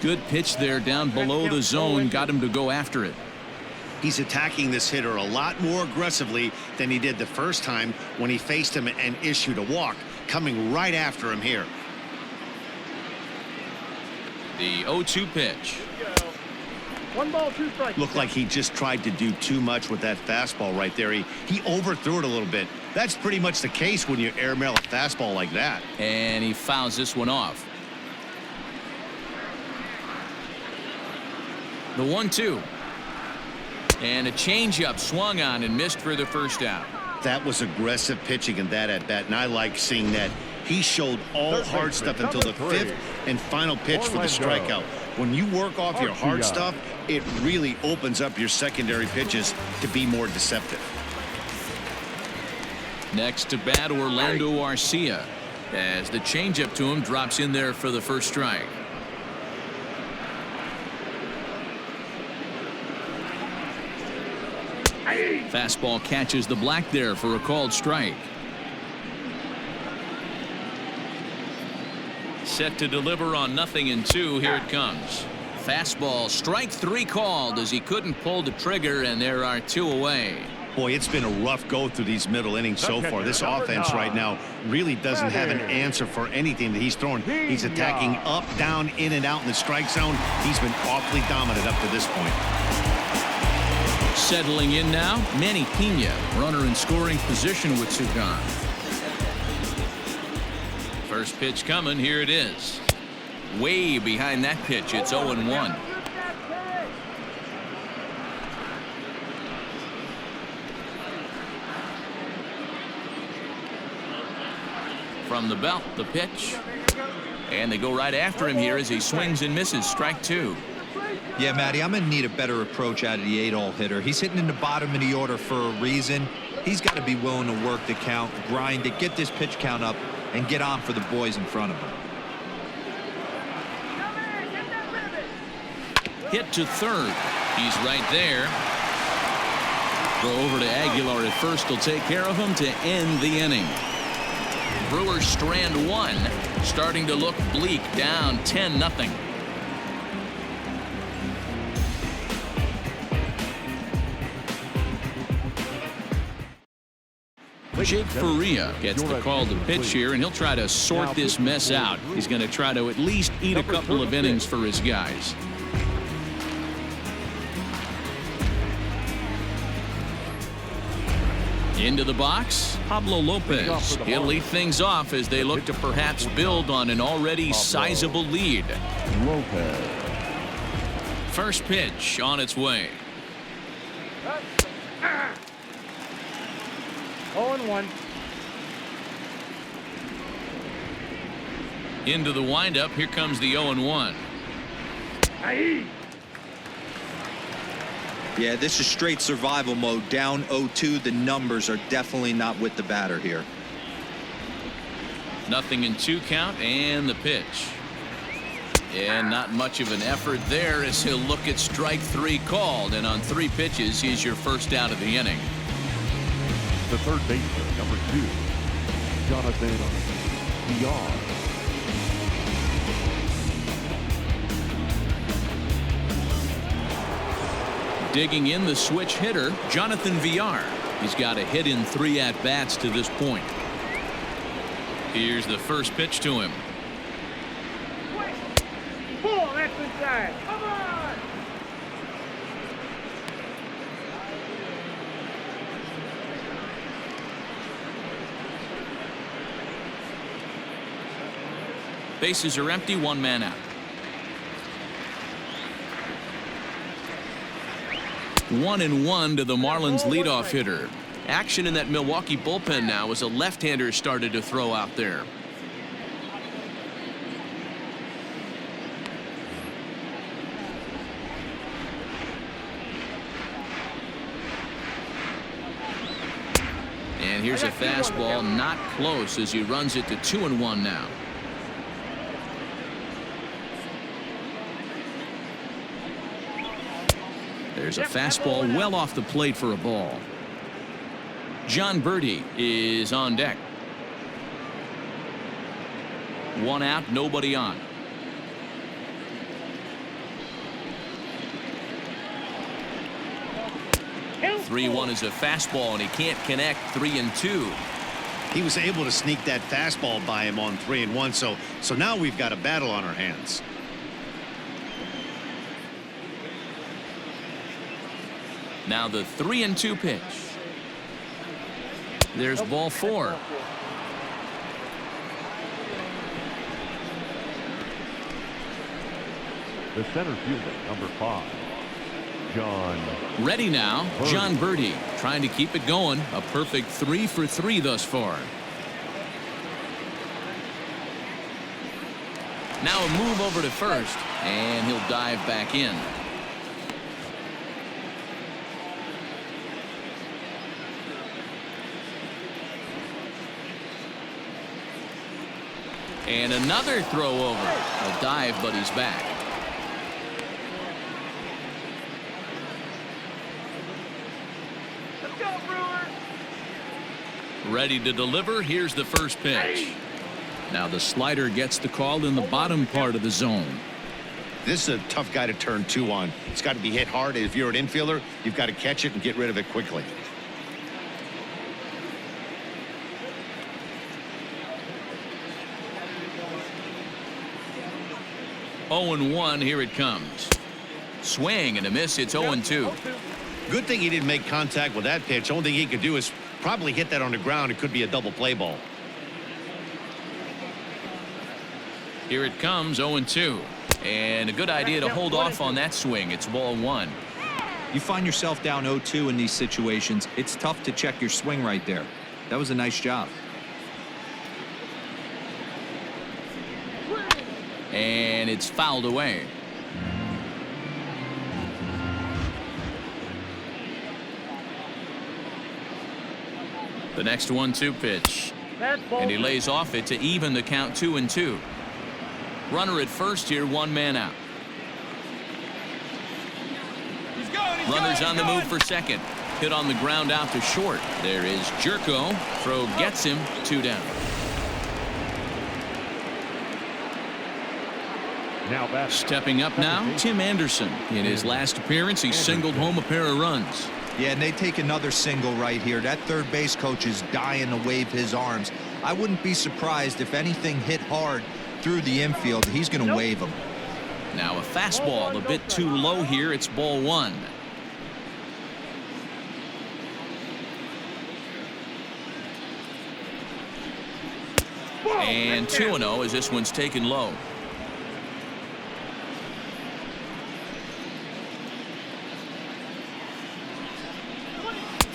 Good pitch there down below the zone. Got him to go after it. He's attacking this hitter a lot more aggressively than he did the first time when he faced him and issued a walk. Coming right after him here. The 0-2 pitch. 1 ball, 2 strikes. Looked like he just tried to do too much with that fastball right there. He overthrew it a little bit. That's pretty much the case when you airmail a fastball like that. And he fouls this one off. The 1-2. And a changeup swung on and missed for the first out. That was aggressive pitching in that at bat, and I like seeing that. He showed all hard stuff until the 5th and final pitch for the strikeout. When you work off your hard stuff, it really opens up your secondary pitches to be more deceptive. Next to bat, Orlando Arcia, as the changeup to him drops in there for the first strike. Fastball catches the black there for a called strike. Set to deliver on 0-2. Here it comes. Fastball, strike 3 called as he couldn't pull the trigger, and there are 2 away. Boy, it's been a rough go through these middle innings so far. This offense right now really doesn't have an answer for anything that he's throwing. He's attacking up, down, in and out in the strike zone. He's been awfully dominant up to this point. Settling in now, Manny Pena, runner in scoring position with 2 gone. First pitch coming, here it is. Way behind that pitch, it's 0-1. From the belt, the pitch. And they go right after him here as he swings and misses. Strike two. Yeah, Matty, I'm going to need a better approach out of the 8-hole hitter. He's hitting in the bottom of the order for a reason. He's got to be willing to work the count, grind it, get this pitch count up, and get on for the boys in front of him. Hit to third. He's right there. Throw over to Aguilar at first will take care of him to end the inning. Brewers strand one, starting to look bleak, down 10-0. Jake Faria gets the call to pitch here, and he'll try to sort this mess out. He's going to try to at least eat a couple of innings for his guys. Into the box, Pablo Lopez. He'll lead things off as they look to perhaps build on an already sizable lead. Lopez. First pitch on its way. 0-1. Into the windup. Here comes the 0-1. Yeah, this is straight survival mode. Down 0-2. The numbers are definitely not with the batter here. Nothing in 2 count, and the pitch. And not much of an effort there as he'll look at strike 3 called, and on 3 pitches he's your first out of the inning. The third baseman, number 2, Jonathan VR. Digging in the switch hitter, Jonathan VR. He's got a hit in 3 at-bats to this point. Here's the first pitch to him. Pull, that's inside. Come on! Bases are empty, 1 man out. 1-1 to the Marlins leadoff hitter. Action in that Milwaukee bullpen now as a left-hander started to throw out there. And here's a fastball, not close, as he runs it to 2-1 now. There's a fastball well off the plate for a ball. John Birdie is on deck. 1 out, nobody on. 3-1 is a fastball, and he can't connect. 3-2. He was able to sneak that fastball by him on 3-1, so now we've got a battle on our hands. Now the 3-2 pitch. There's ball 4. The center fielder, number 5, John. Ready now, John Birdie trying to keep it going. A perfect 3 for 3 thus far. Now a move over to first, and he'll dive back in. And another throw over. A dive, but he's back. Let's go, Brewers! Ready to deliver. Here's the first pitch. Now the slider gets the call in the bottom part of the zone. This is a tough guy to turn 2 on. It's got to be hit hard. If you're an infielder, you've got to catch it and get rid of it quickly. Oh, 0-1, here it comes. Swing and a miss. It's 0-2. Good thing he didn't make contact with that pitch. Only thing he could do is probably hit that on the ground. It could be a double play ball. Here it comes, 0-2. And a good idea to hold off on that swing. It's ball 1. You find yourself down 0-2 in these situations, it's tough to check your swing right there. That was a nice job. and it's fouled away. The next 1-2 pitch. And he lays off it to even the count 2-2. Runner at first here, one man out. Runners on the move for second. Hit on the ground out to short. There is Jerko. Throw gets him, 2 down. Now back. Stepping up now, Tim Anderson. In his last appearance, he singled home a pair of runs. Yeah, and they take another single right here. That third base coach is dying to wave his arms. I wouldn't be surprised if anything hit hard through the infield. He's going to wave them. Now a fastball a bit too low here. It's ball 1. And 2-0 as this one's taken low.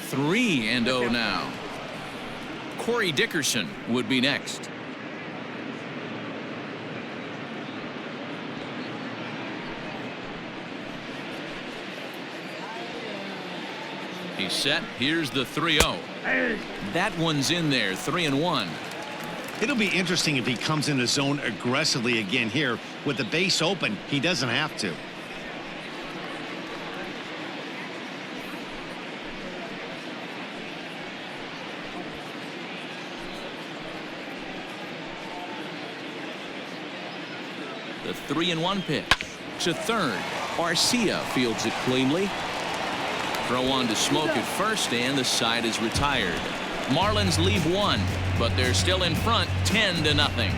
3-0 now. Corey Dickerson would be next. He's set. Here's the 3-0. That one's in there. 3-1. It'll be interesting if he comes in the zone aggressively again here. With the base open, he doesn't have to. The 3-1 pitch to third. Arcia fields it cleanly. Throw on to Smoke at first, and the side is retired. Marlins leave 1, but they're still in front 10-0.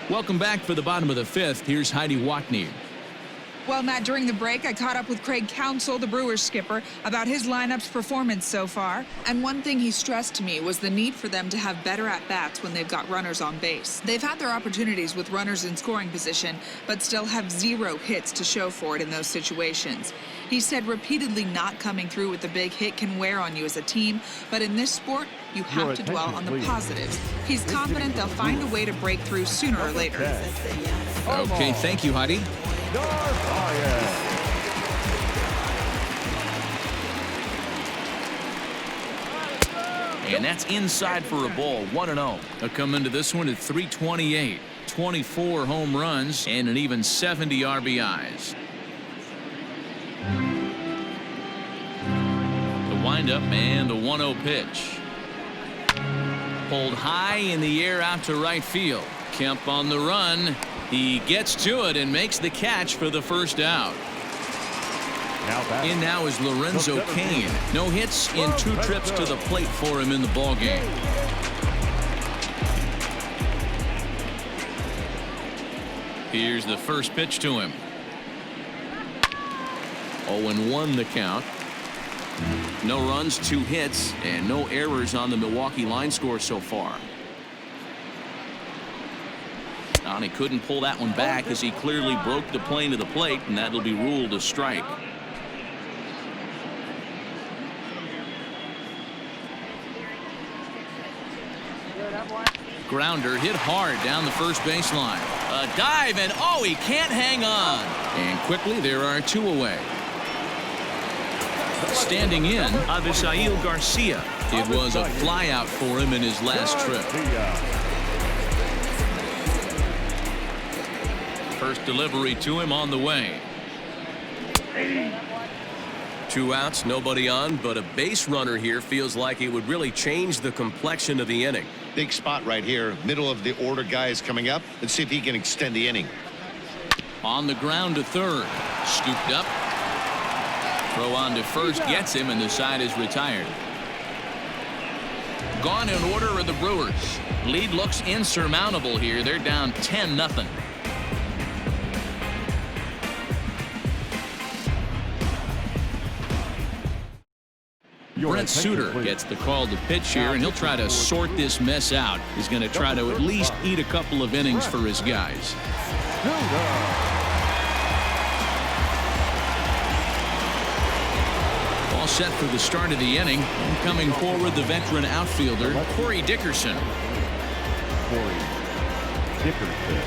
Welcome back for the bottom of the 5th. Here's Heidi Watney. Well, Matt, during the break, I caught up with Craig Counsell, the Brewers skipper, about his lineup's performance so far. And one thing he stressed to me was the need for them to have better at-bats when they've got runners on base. They've had their opportunities with runners in scoring position, but still have 0 hits to show for it in those situations. He said repeatedly not coming through with the big hit can wear on you as a team, but in this sport, you have to dwell on the positives. He's confident they'll find a way to break through sooner or later. Okay, thank you, Heidi. And that's inside for a ball. 1-0. They'll come into this one at 328. 24 home runs and an even 70 RBIs. The windup and the 1-0 pitch. Pulled high in the air out to right field. Kemp on the run. He gets to it and makes the catch for the first out. In now is Lorenzo Cain. No hits in 2 trips to the plate for him in the ballgame. Here's the first pitch to him. 0-1 the count. No runs, 2 hits, and no errors on the Milwaukee line score so far. And he couldn't pull that one back as he clearly broke the plane to the plate, and that'll be ruled a strike. Grounder hit hard down the first baseline. A dive, and oh, he can't hang on. And quickly there are 2 away. Standing in, Avisail Garcia. It was a flyout for him in his last trip. First delivery to him on the way. 2 outs, nobody on, but a base runner here feels like it would really change the complexion of the inning. Big spot right here. Middle of the order guys coming up. Let's see if he can extend the inning. On the ground to third. Scooped up. Throw on to first gets him, and the side is retired. Gone in order are the Brewers. Lead looks insurmountable here. They're down 10-0. Brent Suter gets the call to pitch here, and he'll try to sort this mess out. He's going to try to at least eat a couple of innings for his guys. all set for the start of the inning. And coming forward, the veteran outfielder, Corey Dickerson. Corey Dickerson.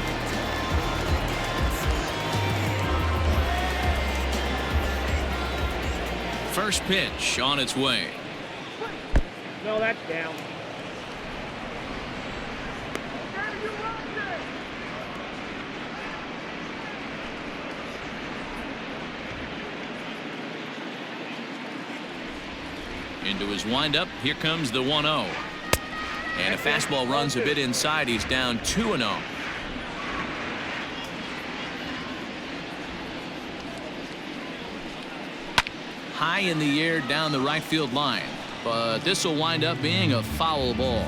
First pitch on its way. No, that's down. Into his windup. Here comes the 1-0. And a fastball runs a bit inside. He's down 2-0. High in the air down the right field line. But this will wind up being a foul ball.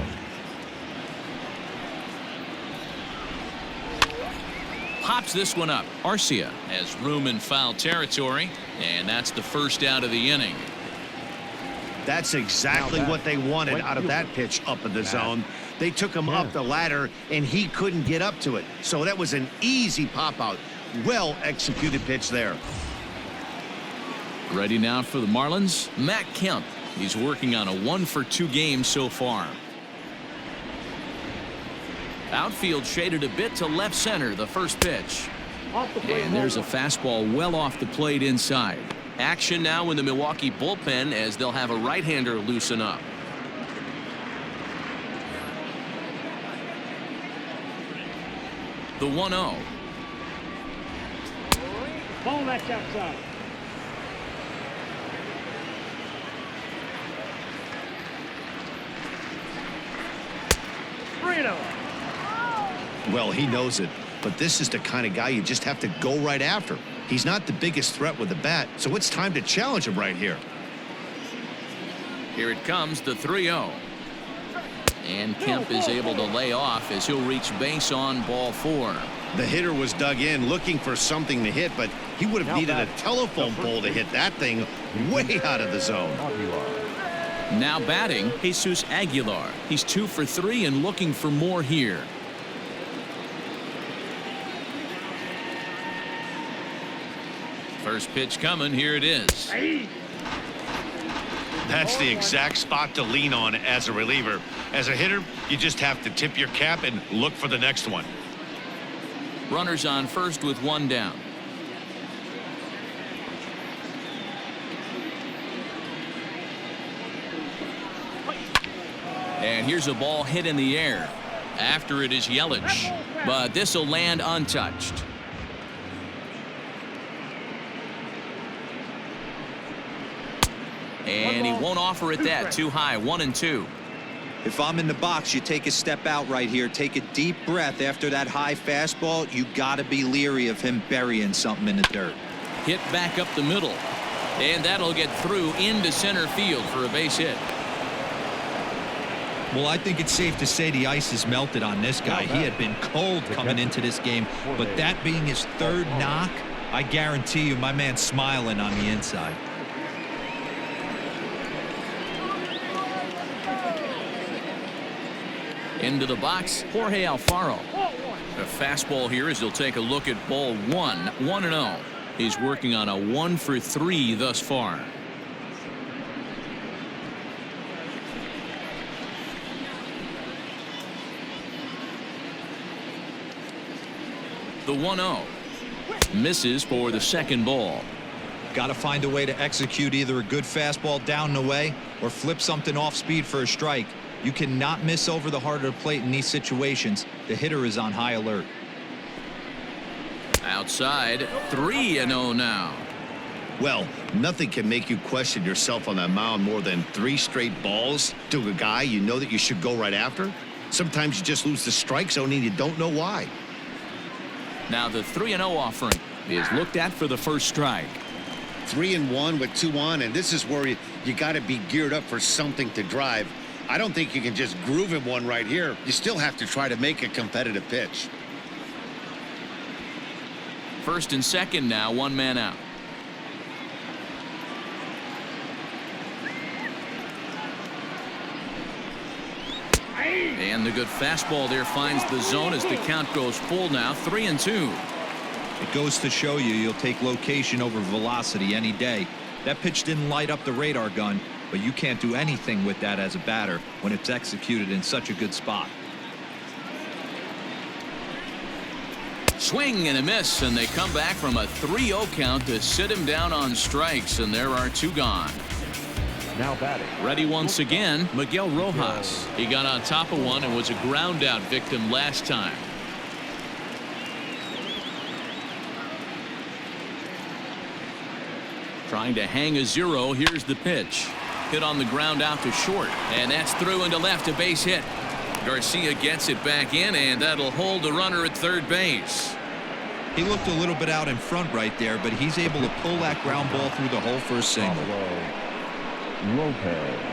Pops this one up. Arcia has room in foul territory. And that's the first out of the inning. That's exactly what they wanted out of that pitch up in the zone. They took him up the ladder, and he couldn't get up to it. So that was an easy pop-out. Well-executed pitch there. Ready now for the Marlins, Matt Kemp. He's working on a 1-for-2 game so far. Outfield shaded a bit to left center, the first pitch. And there's a fastball well off the plate inside. Action now in the Milwaukee bullpen as they'll have a right-hander loosen up. The 1-0. Ball that's outside. Well, he knows it, but this is the kind of guy you just have to go right after. He's not the biggest threat with the bat, so it's time to challenge him right here. Here it comes, the 3-0. And Kemp is able to lay off as he'll reach base on ball 4. The hitter was dug in looking for something to hit, but he would have needed a telephone pole to hit that thing way out of the zone. Now batting, Jesus Aguilar. He's 2 for 3 and looking for more here. First pitch coming. Here it is. That's the exact spot to lean on as a reliever. As a hitter, you just have to tip your cap and look for the next one. Runners on first with 1 down. And here's a ball hit in the air. After it is Yelich, but this will land untouched. And he won't offer it that. Too high. 1-2. If I'm in the box, you take a step out right here. Take a deep breath after that high fastball. You got to be leery of him burying something in the dirt. Hit back up the middle. And that'll get through into center field for a base hit. Well, I think it's safe to say the ice is melted on this guy. He had been cold coming into this game, but that being his 3rd knock, I guarantee you my man's smiling on the inside. Into the box, Jorge Alfaro. A fastball here as he'll take a look at ball 1. 1-0. He's working on a 1 for 3 thus far. The 1-0. Misses for the second ball. Got to find a way to execute either a good fastball down the way or flip something off speed for a strike. You cannot miss over the heart of the plate in these situations. The hitter is on high alert. Outside, 3-0 now. Well, nothing can make you question yourself on that mound more than 3 straight balls to a guy you know that you should go right after. Sometimes you just lose the strike zone and you don't know why. Now the 3-0 offering is looked at for the first strike. 3-1 with 2 on, and this is where you got to be geared up for something to drive. I don't think you can just groove him one right here. You still have to try to make a competitive pitch. First and second now, 1 man out. And the good fastball there finds the zone as the count goes full now. 3-2. It goes to show you you'll take location over velocity any day. That pitch didn't light up the radar gun, but you can't do anything with that as a batter when it's executed in such a good spot. Swing and a miss, and they come back from a 3-0 count to sit him down on strikes, and there are 2 gone. Now batting. Ready once again, Miguel Rojas. He got on top of one and was a ground out victim last time. Trying to hang a 0. Here's the pitch. Hit on the ground out to short, and that's through into left, a base hit. Garcia gets it back in, and that'll hold the runner at third base. He looked a little bit out in front right there, but he's able to pull that ground ball through the hole for a single. Lopez.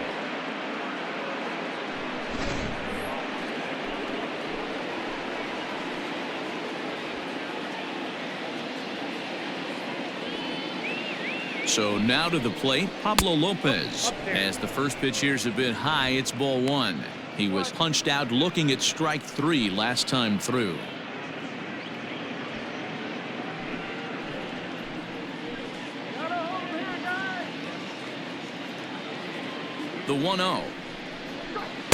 So now to the plate, Pablo Lopez. As the first pitch here's a bit high, it's ball 1. He was punched out looking at strike 3 last time through. The 1-0.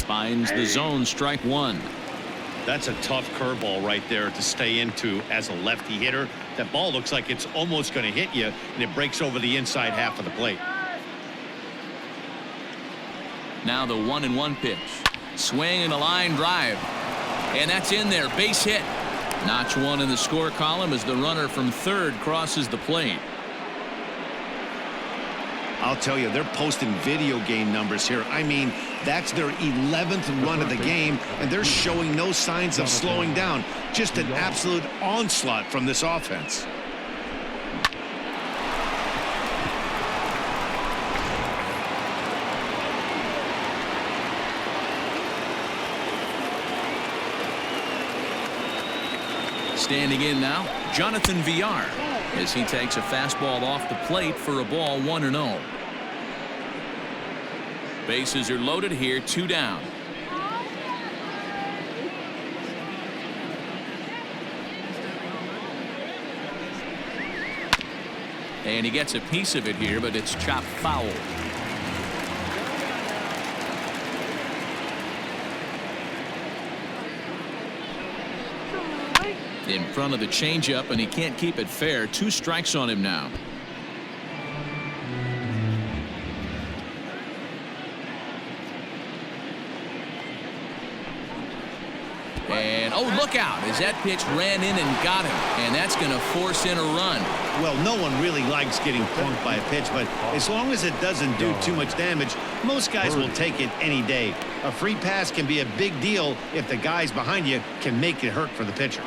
Finds the zone, strike 1. That's a tough curveball right there to stay into as a lefty hitter. That ball looks like it's almost going to hit you, and it breaks over the inside half of the plate. Now the 1-1 pitch. Swing and a line drive. And that's in there. Base hit. Notch 1 in the score column as the runner from third crosses the plate. I'll tell you, they're posting video game numbers here. I mean, that's their 11th run of the game, and they're showing no signs of slowing down. Just an absolute onslaught from this offense. Standing in now, Jonathan Villar, as he takes a fastball off the plate for a ball, 1-0. Bases are loaded here, 2 down. And he gets a piece of it here, but it's chopped foul. In front of the changeup, and he can't keep it fair. 2 strikes on him now. And oh, look out as that pitch ran in and got him, and that's going to force in a run. Well, no one really likes getting punked by a pitch, but as long as it doesn't do too much damage, most guys will take it any day. A free pass can be a big deal if the guys behind you can make it hurt for the pitcher.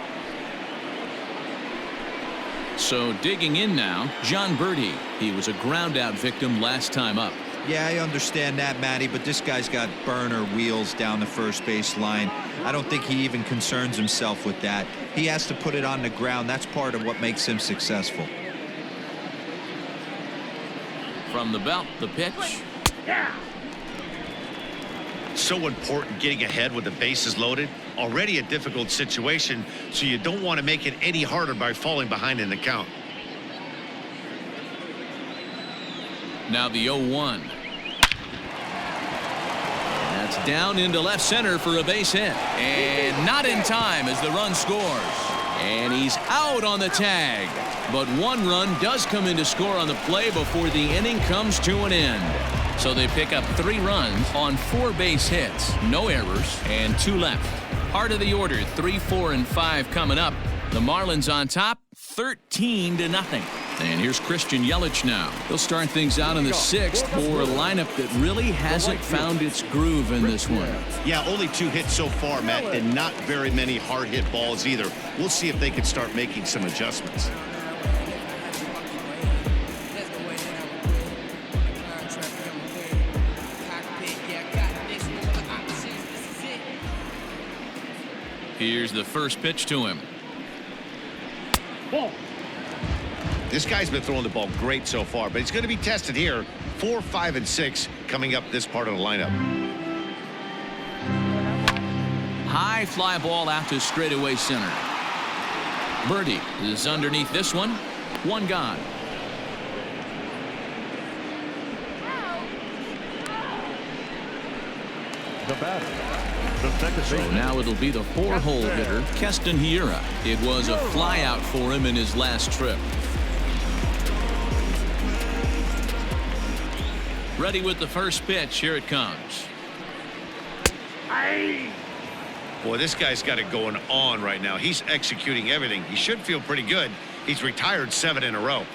So digging in now, John Birdie. He was a ground-out victim last time up. Yeah, I understand that, Matty, but this guy's got burner wheels down the first base line. I don't think he even concerns himself with that. He has to put it on the ground. That's part of what makes him successful. From the belt, the pitch. So important getting ahead with the bases loaded. Already a difficult situation, so you don't want to make it any harder by falling behind in the count. Now the 0-1. That's down into left center for a base hit. And not in time as the run scores. And he's out on the tag. But 1 run does come in to score on the play before the inning comes to an end. So they pick up 3 runs on 4 base hits. No errors and 2 left. Part of the order, 3, 4, and 5 coming up. The Marlins on top, 13-0. And here's Christian Yelich now. He'll start things out in the 6th for a lineup that really hasn't found its groove in this one. Yeah, only 2 hits so far, Matt, and not very many hard hit balls either. We'll see if they can start making some adjustments. Here's the first pitch to him. This guy's been throwing the ball great so far, but he's going to be tested here. 4, 5, and 6 coming up this part of the lineup. High fly ball out to straightaway center. Birdie is underneath this one. 1 gone. The batter, the second So baseman. now it'll be the 4-hole hitter, Keston Hiura. It was a flyout for him in his last trip. Ready with the first pitch. Here it comes. Boy, this guy's got it going on right now. He's executing everything. He should feel pretty good. He's retired 7 in a row.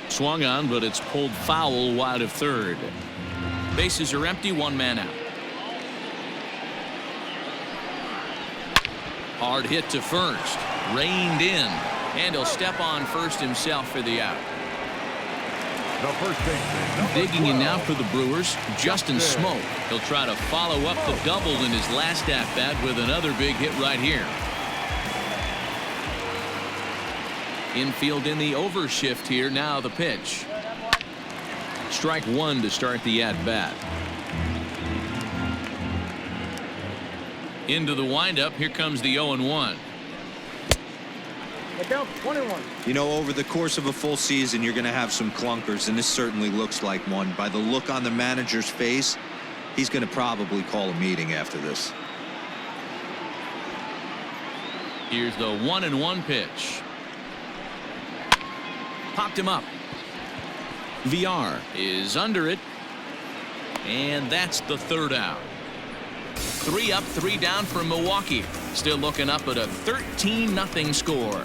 Swung on, but it's pulled foul wide of third. Bases are empty, 1 man out. Hard hit to first. Reined in. And he'll step on first himself for the out. The first baseman. Digging in now for the Brewers, Justin Smoke. He'll try to follow up the double in his last at-bat with another big hit right here. Infield in the overshift here. Now the pitch. Strike 1 to start the at-bat. Into the windup. Here comes the 0-1. Count 21. You know, over the course of a full season, you're going to have some clunkers, and this certainly looks like one. By the look on the manager's face, he's going to probably call a meeting after this. Here's the 1-1 pitch. Popped him up. VR is under it. And that's the 3rd out. 3 up, 3 down for Milwaukee. Still looking up at a 13-0 score.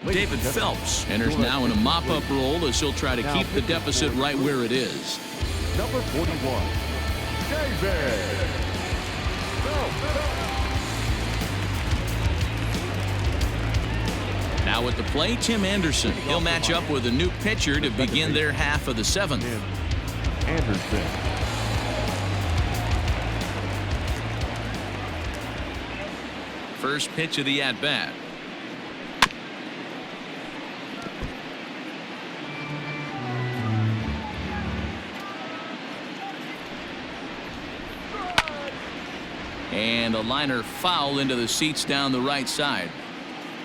David Phelps enters now in a mop-up role as he'll try to keep the deficit right where it is. Number 41, David. Now at the plate, Tim Anderson. He'll match up with a new pitcher to begin their half of the 7th. Anderson. First pitch of the at-bat. And a liner foul into the seats down the right side.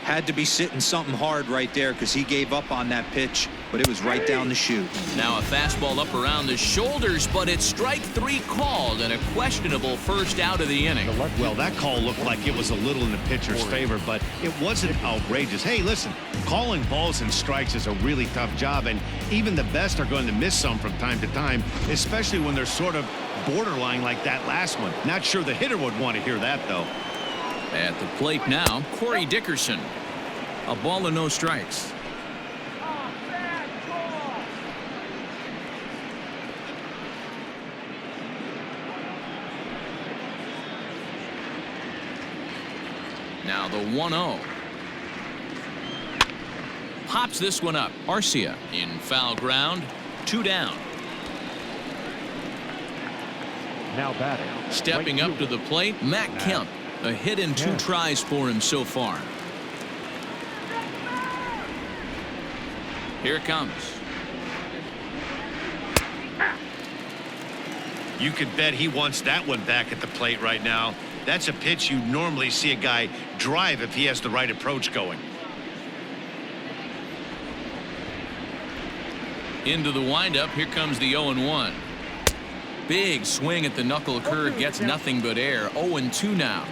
Had to be sitting something hard right there because he gave up on that pitch, but it was right down the chute. Now a fastball up around the shoulders, but it's strike 3 called and a questionable first out of the inning. Well, that call looked like it was a little in the pitcher's favor, but it wasn't outrageous. Hey, listen, calling balls and strikes is a really tough job, and even the best are going to miss some from time to time, especially when they're sort of borderline like that last one. Not sure the hitter would want to hear that, though. At the plate now, Corey Dickerson. A ball and no strikes. Now the 1-0. Pops this one up. Arcia in foul ground. 2 down. Now batting. Stepping up to the plate, Matt Kemp. A hit in 2 tries for him so far. Here it comes. You could bet he wants that one back at the plate right now. That's a pitch you normally see a guy drive if he has the right approach going. Into the windup. Here comes the 0-1. Big swing at the knuckle curve, gets nothing but air. 0-2 now.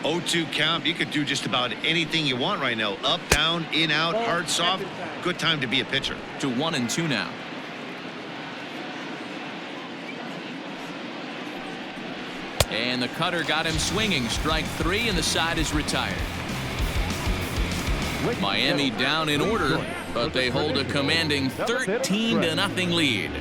0-2 count. You could do just about anything you want right now. Up, down, in, out, hard, soft. Good time to be a pitcher. To 1-2 now. And the cutter got him swinging. Strike 3, and the side is retired. Miami down in order, but they hold a commanding 13-0 lead.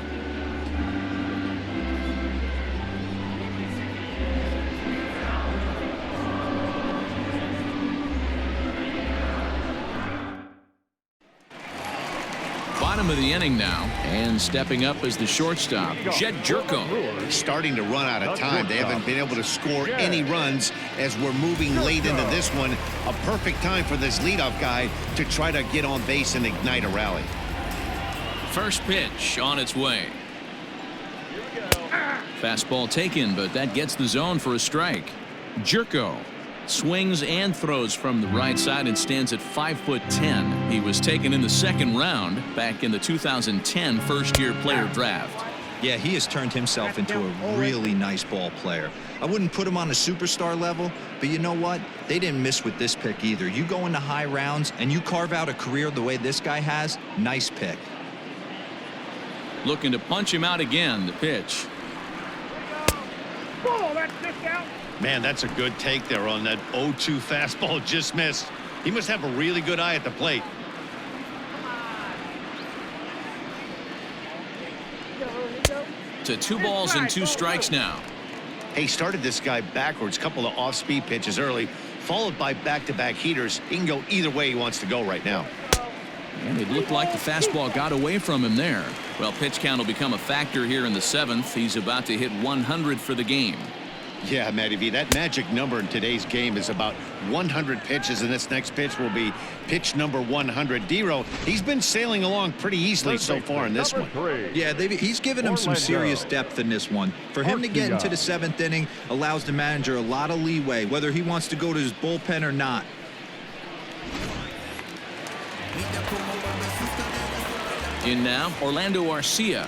Bottom of the inning now, and stepping up as the shortstop, Jed Jerko. Starting to run out of time. They haven't been able to score any runs as we're moving late into this one. A perfect time for this leadoff guy to try to get on base and ignite a rally. First pitch on its way. Fastball taken, but that gets the zone for a strike. Jerko Swings and throws from the right side and stands at 5'10". He was taken in the second round back in the 2010 first-year player draft. Yeah, he has turned himself into a really nice ball player. I wouldn't put him on a superstar level, but you know what? They didn't miss with this pick either. You go into high rounds and you carve out a career the way this guy has, nice pick. Looking to punch him out again. The pitch. Ball, that's discount. Man, that's a good take there on that 0-2 fastball. Just missed. He must have a really good eye at the plate. To 2 balls and 2 strikes now. He started this guy backwards, couple of off-speed pitches early, followed by back-to-back heaters. He can go either way he wants to go right now. And it looked like the fastball got away from him there. Well, pitch count will become a factor here in the 7th. He's about to hit 100 for the game. Yeah, Matty V, that magic number in today's game is about 100 pitches, and this next pitch will be pitch number 100. D-Row, he's been sailing along pretty easily so far in this one. Yeah, he's given him some serious depth in this one. For him to get into the 7th inning allows the manager a lot of leeway, whether he wants to go to his bullpen or not. In now, Orlando Arcia.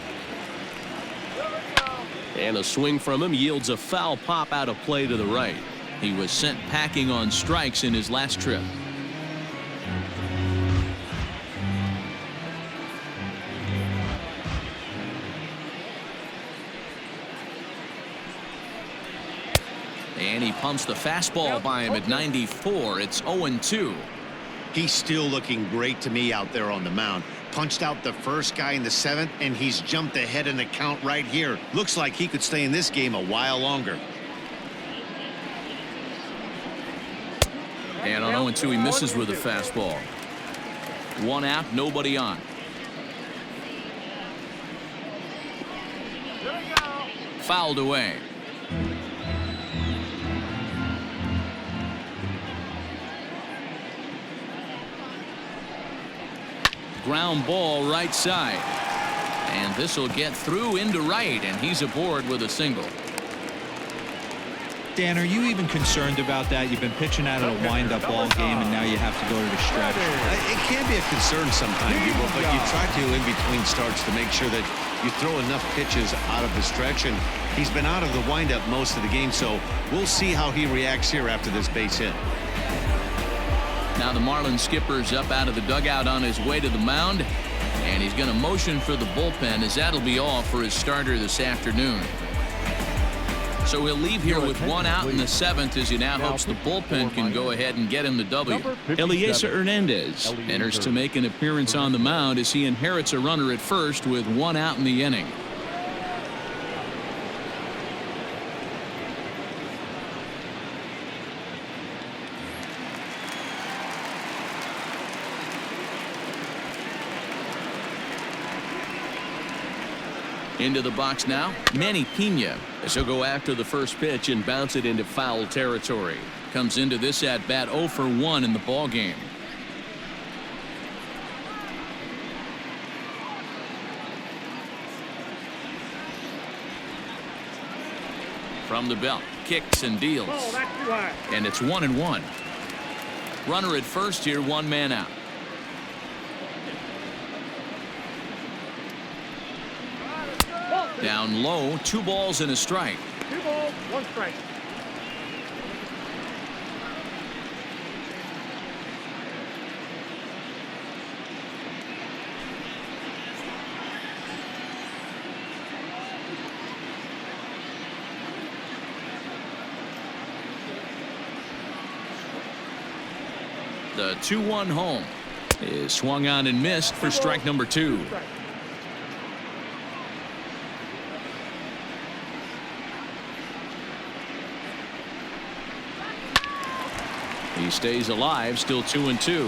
And a swing from him yields a foul pop out of play to the right. He was sent packing on strikes in his last trip. And he pumps the fastball by him at 94. It's 0-2. He's still looking great to me out there on the mound. Punched out the first guy in the 7th, and he's jumped ahead in the count right here. Looks like he could stay in this game a while longer. And on 0-2, he misses with a fastball. 1 out, nobody on. Fouled away. Ground ball right side. And this will get through into right, and he's aboard with a single. Dan, are you even concerned about that? You've been pitching out of a wind-up ball game, and now you have to go to the stretch. It can be a concern sometimes, but you try to in between starts to make sure that you throw enough pitches out of the stretch, and he's been out of the windup most of the game, so we'll see how he reacts here after this base hit. Now the Marlins skipper's up out of the dugout on his way to the mound, and he's going to motion for the bullpen, as that'll be all for his starter this afternoon. So he'll leave here with 1 out in the 7th, as he now hopes the bullpen can go ahead and get him the W. Eliezer Hernandez enters to make an appearance on the mound as he inherits a runner at first with 1 out in the inning. Into the box now, Manny Pena, as he'll go after the first pitch and bounce it into foul territory. Comes into this at bat 0 for 1 in the ball game. From the belt, kicks and deals. And it's 1-1. Runner at first here, 1 man out. Down low, 2 balls and a strike. 2 balls, 1 strike. The 2-1 home is swung on and missed for strike number 2. He stays alive, still 2-2.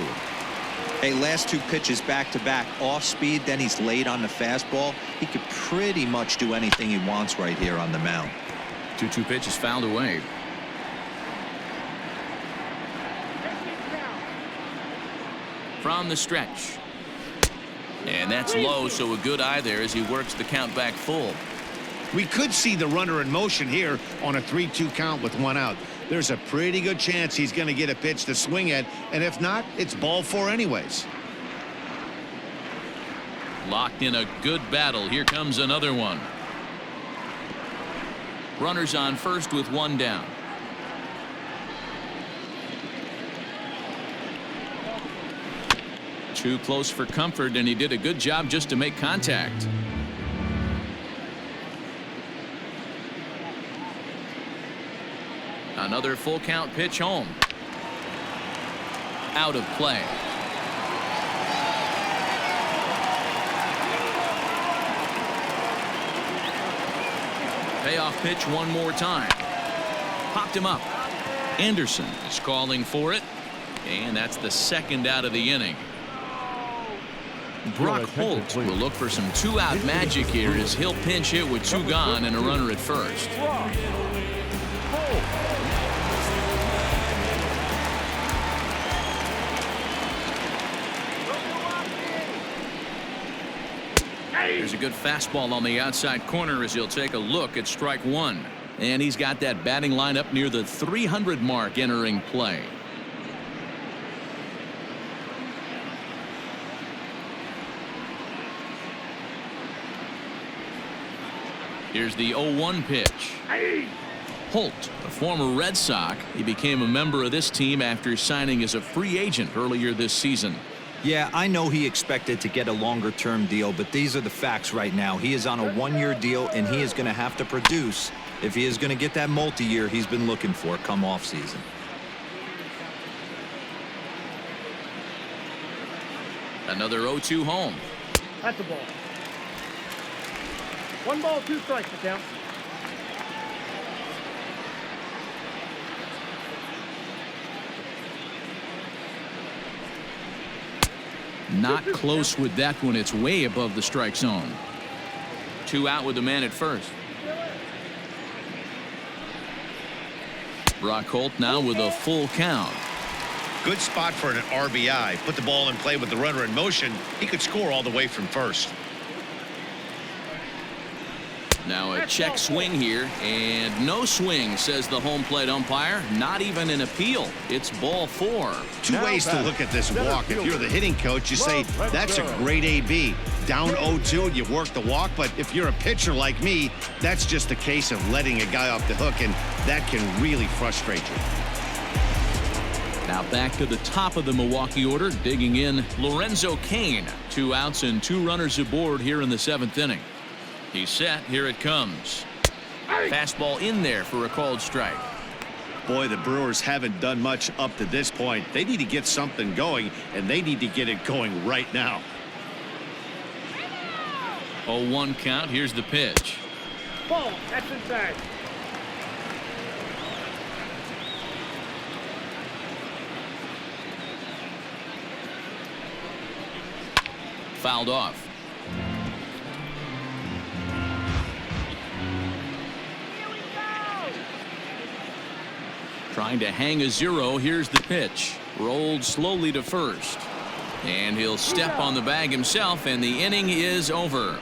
Hey, last 2 pitches back-to-back off speed, then he's late on the fastball. He could pretty much do anything he wants right here on the mound. 2-2 pitch is fouled away. From the stretch. And that's low, so a good eye there as he works the count back full. We could see the runner in motion here on a 3-2 count with 1 out. there's a pretty good chance he's going to get a pitch to swing at, and if not, it's ball 4 anyways. Locked in a good battle. Here comes another one. Runners on first with 1 down. Too close for comfort, and he did a good job just to make contact. Another full count pitch home. Out of play. Payoff pitch one more time. Popped him up. Anderson is calling for it, and that's the 2nd out of the inning. Brock Holt will look for some 2-out magic here as he'll pinch hit with 2 gone and a runner at first. There's a good fastball on the outside corner as he'll take a look at strike 1. And he's got that batting line up near the 300 mark entering play. Here's the 0-1 pitch. Holt, a former Red Sox, he became a member of this team after signing as a free agent earlier this season. Yeah, I know he expected to get a longer-term deal, but these are the facts right now. He is on a 1-year deal, and he is going to have to produce if he is going to get that multi-year he's been looking for come off season. Another 0-2 home. That's a ball. 1 ball, 2 strikes to count. Not close with that one. It's way above the strike zone. 2 out with the man at first. Brock Holt now with a full count. Good spot for an RBI. Put the ball in play with the runner in motion. He could score all the way from first. Now a check swing here, and no swing, says the home plate umpire. Not even an appeal. It's ball 4. 2 ways to look at this walk. If you're the hitting coach, you say that's a great AB. Down 0-2, you work the walk, but if you're a pitcher like me, that's just a case of letting a guy off the hook, and that can really frustrate you. Now back to the top of the Milwaukee order, digging in Lorenzo Cain. 2 outs and 2 runners aboard here in the 7th inning. He's set. Here it comes. Fastball in there for a called strike. Boy, the Brewers haven't done much up to this point. They need to get something going, and they need to get it going right now. 0-1 count. Here's the pitch. Ball. That's inside. Fouled off. Trying to hang a 0. Here's the pitch. Rolled slowly to first. And he'll step on the bag himself, and the inning is over.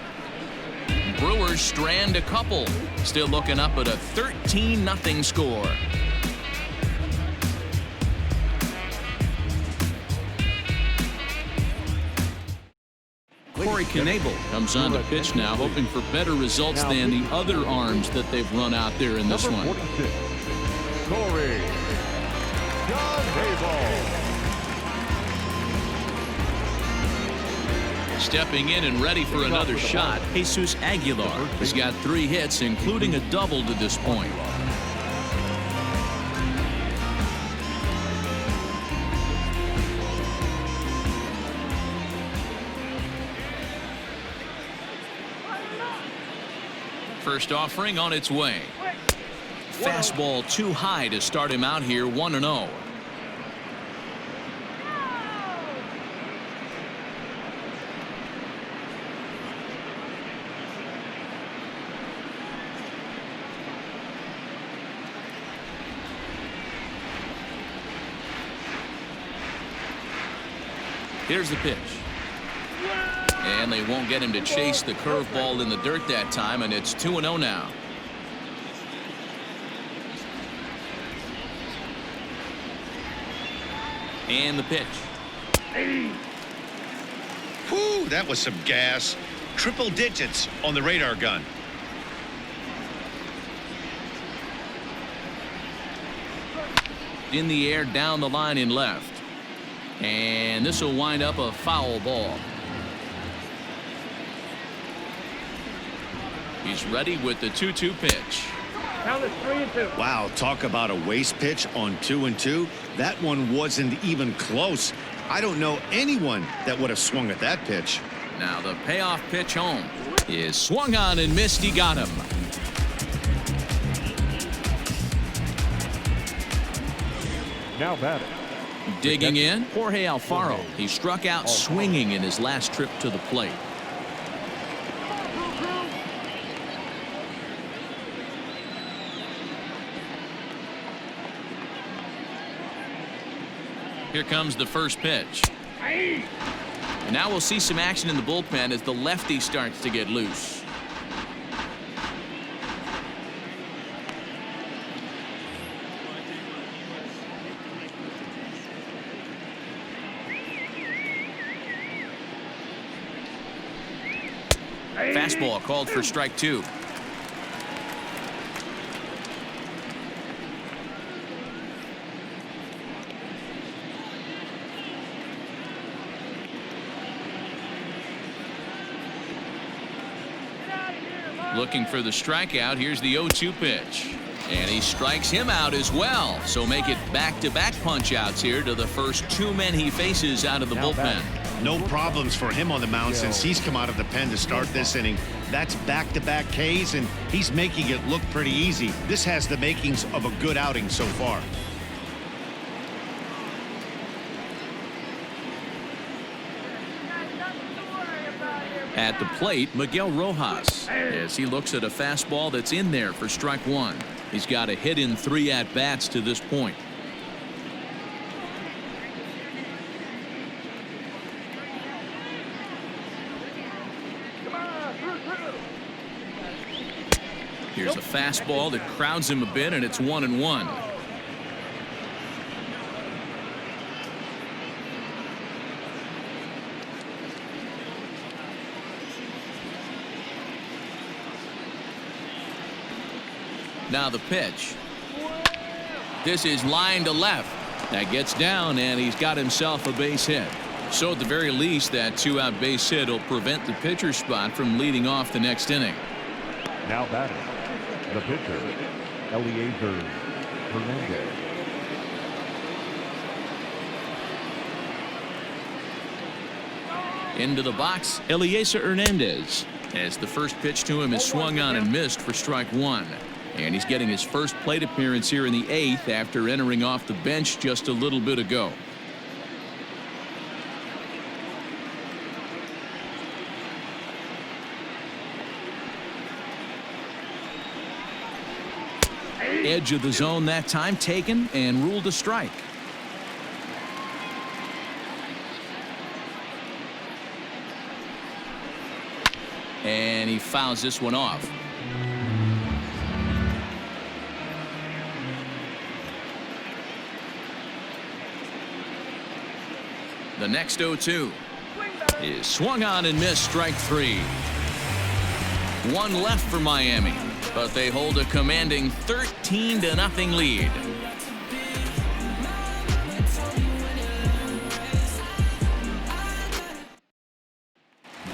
Brewers strand a couple. Still looking up at a 13-0 score. Corey Knebel comes on to pitch now, hoping for better results than the other arms that they've run out there in this one. Corey Knebel. Stepping in and ready for another shot, Jesus Aguilar has got 3 hits, including a double to this point. First offering on its way. Fastball too high to start him out here, 1-0. Here's the pitch. And they won't get him to chase the curveball in the dirt that time, and it's 2-0 now. And the pitch. Whew, that was some gas. Triple digits on the radar gun. In the air, down the line in left. And this will wind up a foul ball. He's ready with the 2-2 pitch. Count is 3-2. Wow, talk about a waste pitch on 2-2. That one wasn't even close. I don't know anyone that would have swung at that pitch. Now the payoff pitch home is swung on and missed. He got him. Now batting. Digging in, Jorge Alfaro. He struck out swinging in his last trip to the plate. Here comes the first pitch. And now we'll see some action in the bullpen as the lefty starts to get loose. Fastball called for strike 2. Looking for the strikeout. Here's the 0-2 pitch. And he strikes him out as well. So make it back-to-back punch-outs here to the first 2 men he faces out of the bullpen. No problems for him on the mound since he's come out of the pen to start this inning. That's back-to-back Ks, and he's making it look pretty easy. This has the makings of a good outing so far. At the plate, Miguel Rojas, as he looks at a fastball that's in there for strike 1. He's got a hit in 3 at-bats to this point. Here's a fastball that crowds him a bit, and it's 1-1. Now the pitch. This is line to left. That gets down, and he's got himself a base hit. So at the very least, that 2-out base hit will prevent the pitcher spot from leading off the next inning. Now batting. The pitcher, Eliezer Hernandez. Into the box, Eliezer Hernandez, as the first pitch to him is swung on and missed for strike 1. And he's getting his first plate appearance here in the 8th after entering off the bench just a little bit ago. Edge of the zone that time taken and ruled a strike. And he fouls this one off. The next 0-2 is swung on and missed, strike 3. 1 left for Miami, but they hold a commanding 13-0 lead.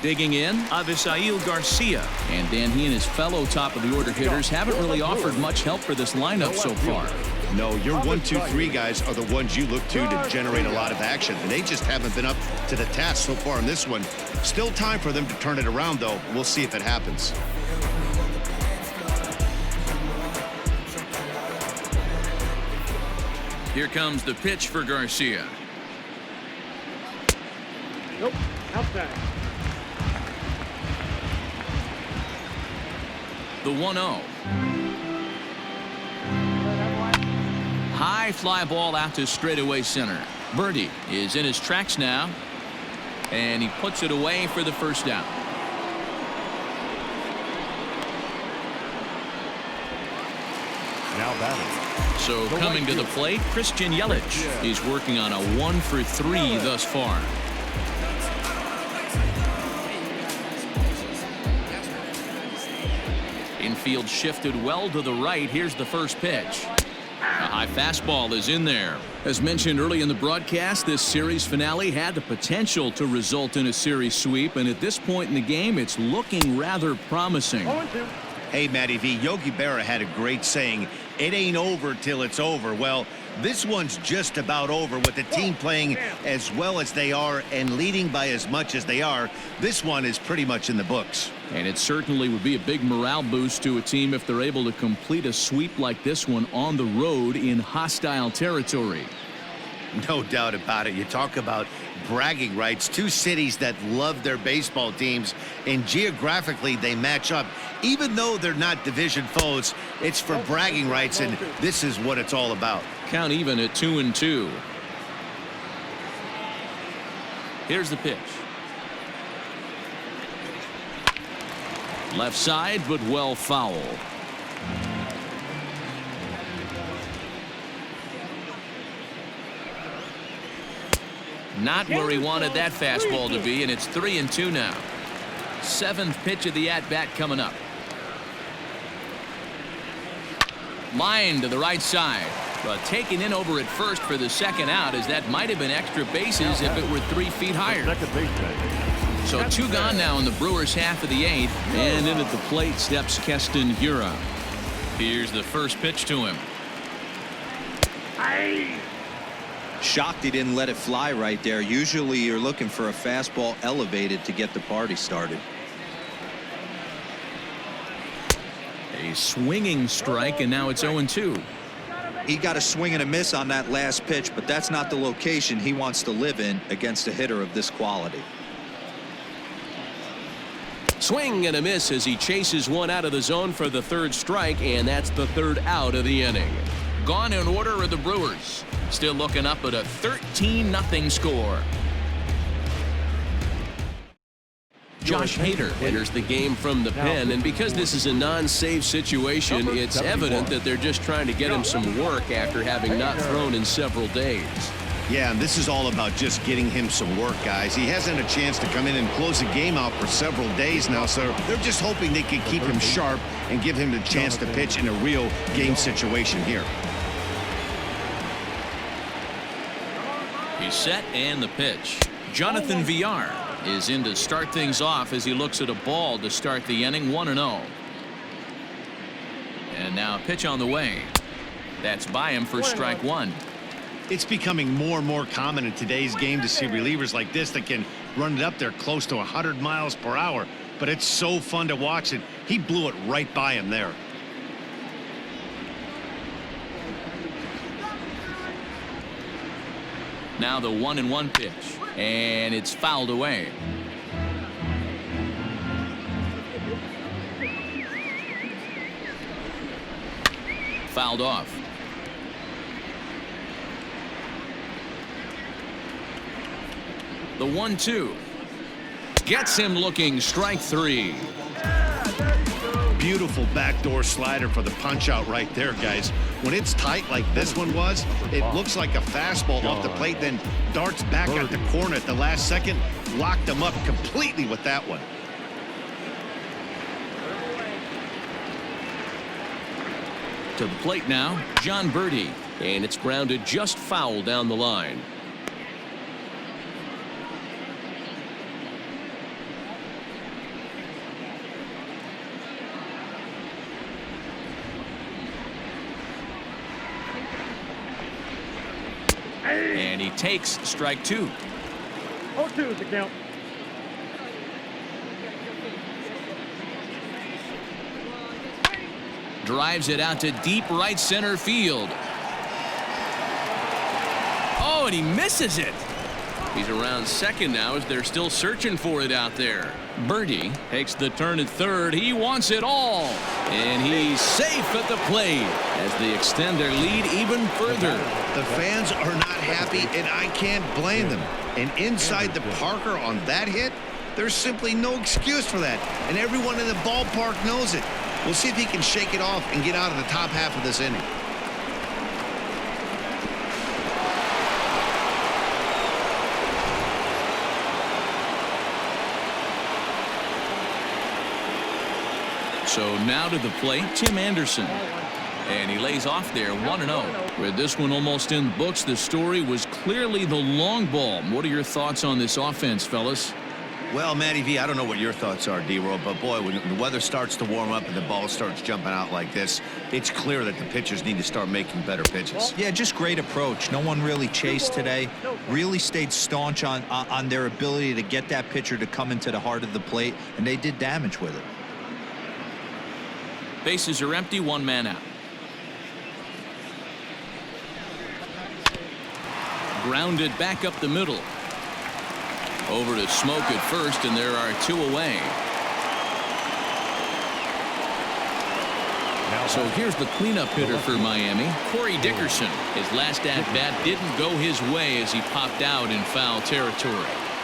Digging in, Avisail Garcia. And Dan, he and his fellow top-of-the-order hitters haven't really offered much help for this lineup so far. No, your 1, 2, 3 guys are the ones you look to generate a lot of action, and they just haven't been up to the task so far in this one. Still time for them to turn it around, though. We'll see if it happens. Here comes the pitch for Garcia. Nope, outside. The 1-0. High fly ball out to straightaway center. Birdie is in his tracks now, and he puts it away for the first down. now batting. So coming to the plate, Christian Yelich. He's working on a 1 for 3 thus far. Infield shifted well to the right. Here's the first pitch. A high fastball is in there. As mentioned early in the broadcast, this series finale had the potential to result in a series sweep, and at this point in the game, it's looking rather promising. Hey, Matty V, Yogi Berra had a great saying, it ain't over till it's over. Well, this one's just about over with the team playing as well as they are and leading by as much as they are. This one is pretty much in the books. And it certainly would be a big morale boost to a team if they're able to complete a sweep like this one on the road in hostile territory. No doubt about it. You talk about bragging rights. Two cities that love their baseball teams, and geographically they match up. Even though they're not division foes, it's for bragging rights, and this is what it's all about. Count even at 2-2. Here's the pitch. Left side, but well foul. Not where he wanted that fastball to be, and it's 3-2 now. 7th pitch of the at-bat coming up. Line to the right side, but taken in over at first for the second out, as that might have been extra bases if it were 3 feet higher. So 2 gone now in the Brewers' half of the 8th, and in at the plate steps Keston Hiura. Here's the first pitch to him. Shocked he didn't let it fly right there. Usually you're looking for a fastball elevated to get the party started. A swinging strike, and now it's 0-2. He got a swing and a miss on that last pitch, but that's not the location he wants to live in against a hitter of this quality. Swing and a miss as he chases one out of the zone for the 3rd strike, and that's the 3rd out of the inning. Gone in order are the Brewers. Still looking up at a 13-0 score. Josh Hader enters the game from the pen, and because this is a non-save situation, it's evident that they're just trying to get him some work after having not thrown in several days. Yeah, and this is all about just getting him some work, guys. He hasn't a chance to come in and close the game out for several days now, so they're just hoping they can keep him sharp and give him the chance to pitch in a real game situation here. He's set, and the pitch. Jonathan Villar is in to start things off as he looks at a ball to start the inning. 1-0. And now a pitch on the way. That's by him for strike 1. It's becoming more and more common in today's game to see relievers like this that can run it up there close to 100 miles per hour. But it's so fun to watch it. He blew it right by him there. Now the 1-1 pitch, and it's fouled away. Fouled off. The 1-2 gets him looking. Strike 3. Beautiful backdoor slider for the punch out right there, guys. When it's tight like this one was, it looks like a fastball off the plate, then darts back at the corner at the last second. Locked him up completely with that one. To the plate now, John Birdie, and it's grounded just foul down the line. And he takes strike 2. 0-2 is the count. Drives it out to deep right center field. Oh, and he misses it. He's around second now as they're still searching for it out there. Birdie takes the turn at third. He wants it all. And he's safe at the plate as they extend their lead even further. The fans are not happy, and I can't blame them. And inside the Parker on that hit, there's simply no excuse for that. And everyone in the ballpark knows it. We'll see if he can shake it off and get out of the top half of this inning. So now to the plate, Tim Anderson. And he lays off there 1-0. With this one almost in the books, the story was clearly the long ball. What are your thoughts on this offense, fellas? Well, Matty V, I don't know what your thoughts are, D-Roll, but boy, when the weather starts to warm up and the ball starts jumping out like this, it's clear that the pitchers need to start making better pitches. Yeah, just great approach. No one really chased today. Really stayed staunch on their ability to get that pitcher to come into the heart of the plate, and they did damage with it. Bases are empty, one man out. Grounded back up the middle. Over to Smoke at first, and there are 2 away. So here's the cleanup hitter for Miami, Corey Dickerson. His last at-bat didn't go his way as he popped out in foul territory.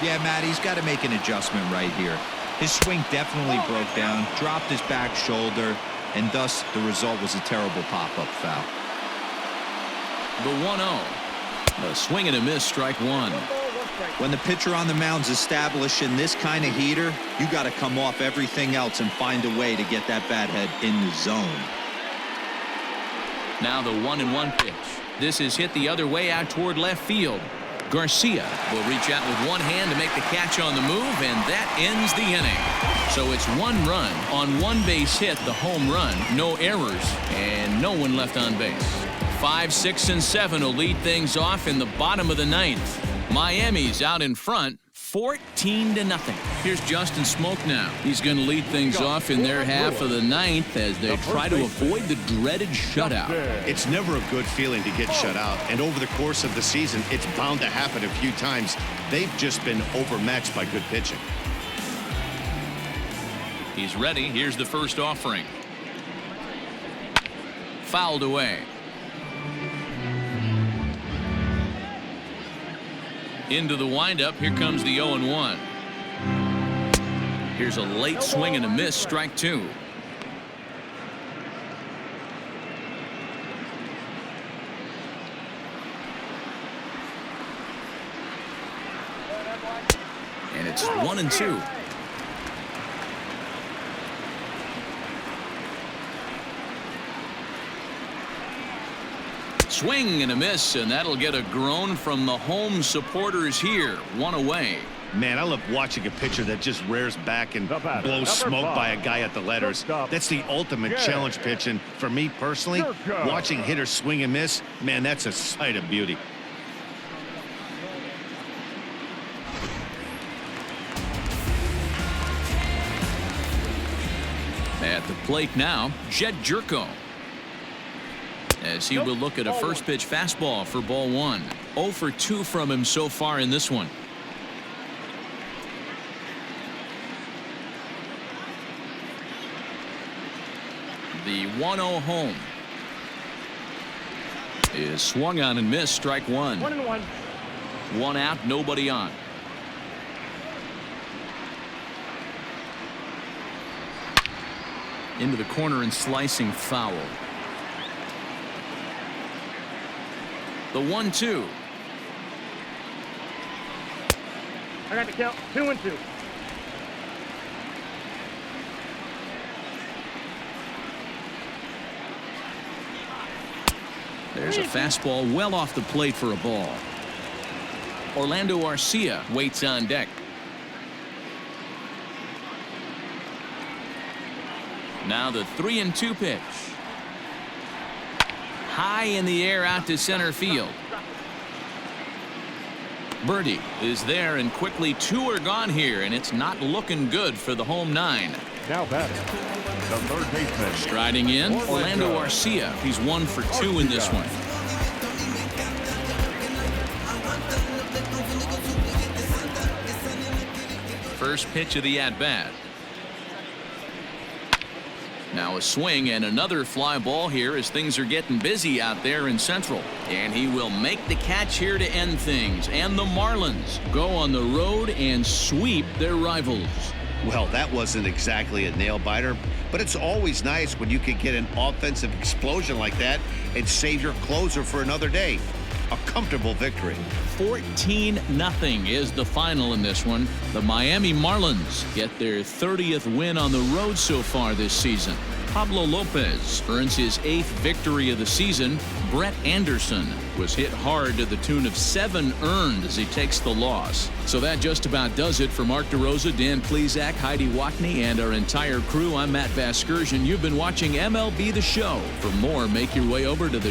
Yeah, Matt, he's got to make an adjustment right here. His swing definitely broke down, dropped his back shoulder, and thus the result was a terrible pop-up foul. The 1-0. A swing and a miss, strike one. When the pitcher on the mound's establishing this kind of heater, you got to come off everything else and find a way to get that bat head in the zone. Now the 1-1 pitch. This is hit the other way out toward left field. Garcia will reach out with one hand to make the catch on the move, and that ends the inning. So it's 1 run on 1 base hit, the home run, no errors, and no one left on base. 5, 6, and 7 will lead things off in the bottom of the 9th. Miami's out in front, 14-0. Here's Justin Smoke now. He's going to lead things off in their half of the 9th as they try to avoid the dreaded shutout. It's never a good feeling to get shut out, and over the course of the season, it's bound to happen a few times. They've just been overmatched by good pitching. He's ready. Here's the first offering. Fouled away. Into the windup. Here comes the 0-1. Here's a late swing and a miss, strike 2. And it's 1-2. Swing and a miss, and that'll get a groan from the home supporters here. 1 away. Man, I love watching a pitcher that just rears back and blows smoke by a guy at the letters. That's the ultimate challenge pitch, and for me personally, watching hitters swing and miss, man, that's a sight of beauty. At the plate now, Jed Jerko, as he will look at a first pitch fastball for ball 1. 0 for 2 from him so far in this one. The 1-0 home is swung on and missed, strike 1. 1-1. 1 out, nobody on. Into the corner and slicing foul. The 1-2. I got the count. 2-2. There's a fastball well off the plate for a ball. Orlando Arcia waits on deck. Now the 3-2 pitch. High in the air out to center field. Birdie is there, and quickly 2 are gone here, and it's not looking good for the home 9. Now batting, the third baseman. Striding in, Orlando Arcia. He's 1 for 2 in this one. First pitch of the at-bat. Now a swing and another fly ball here as things are getting busy out there in Central. And he will make the catch here to end things. And the Marlins go on the road and sweep their rivals. Well, that wasn't exactly a nail-biter, but it's always nice when you can get an offensive explosion like that and save your closer for another day. A comfortable victory. 14-0 is the final in this one. The Miami Marlins get their 30th win on the road so far this season. Pablo Lopez earns his 8th victory of the season. Brett Anderson was hit hard to the tune of 7 earned as he takes the loss. So that just about does it for Mark DeRosa, Dan Plesac, Heidi Wackney, and our entire crew. I'm Matt Vasgersian. You've been watching MLB The Show. For more, make your way over to the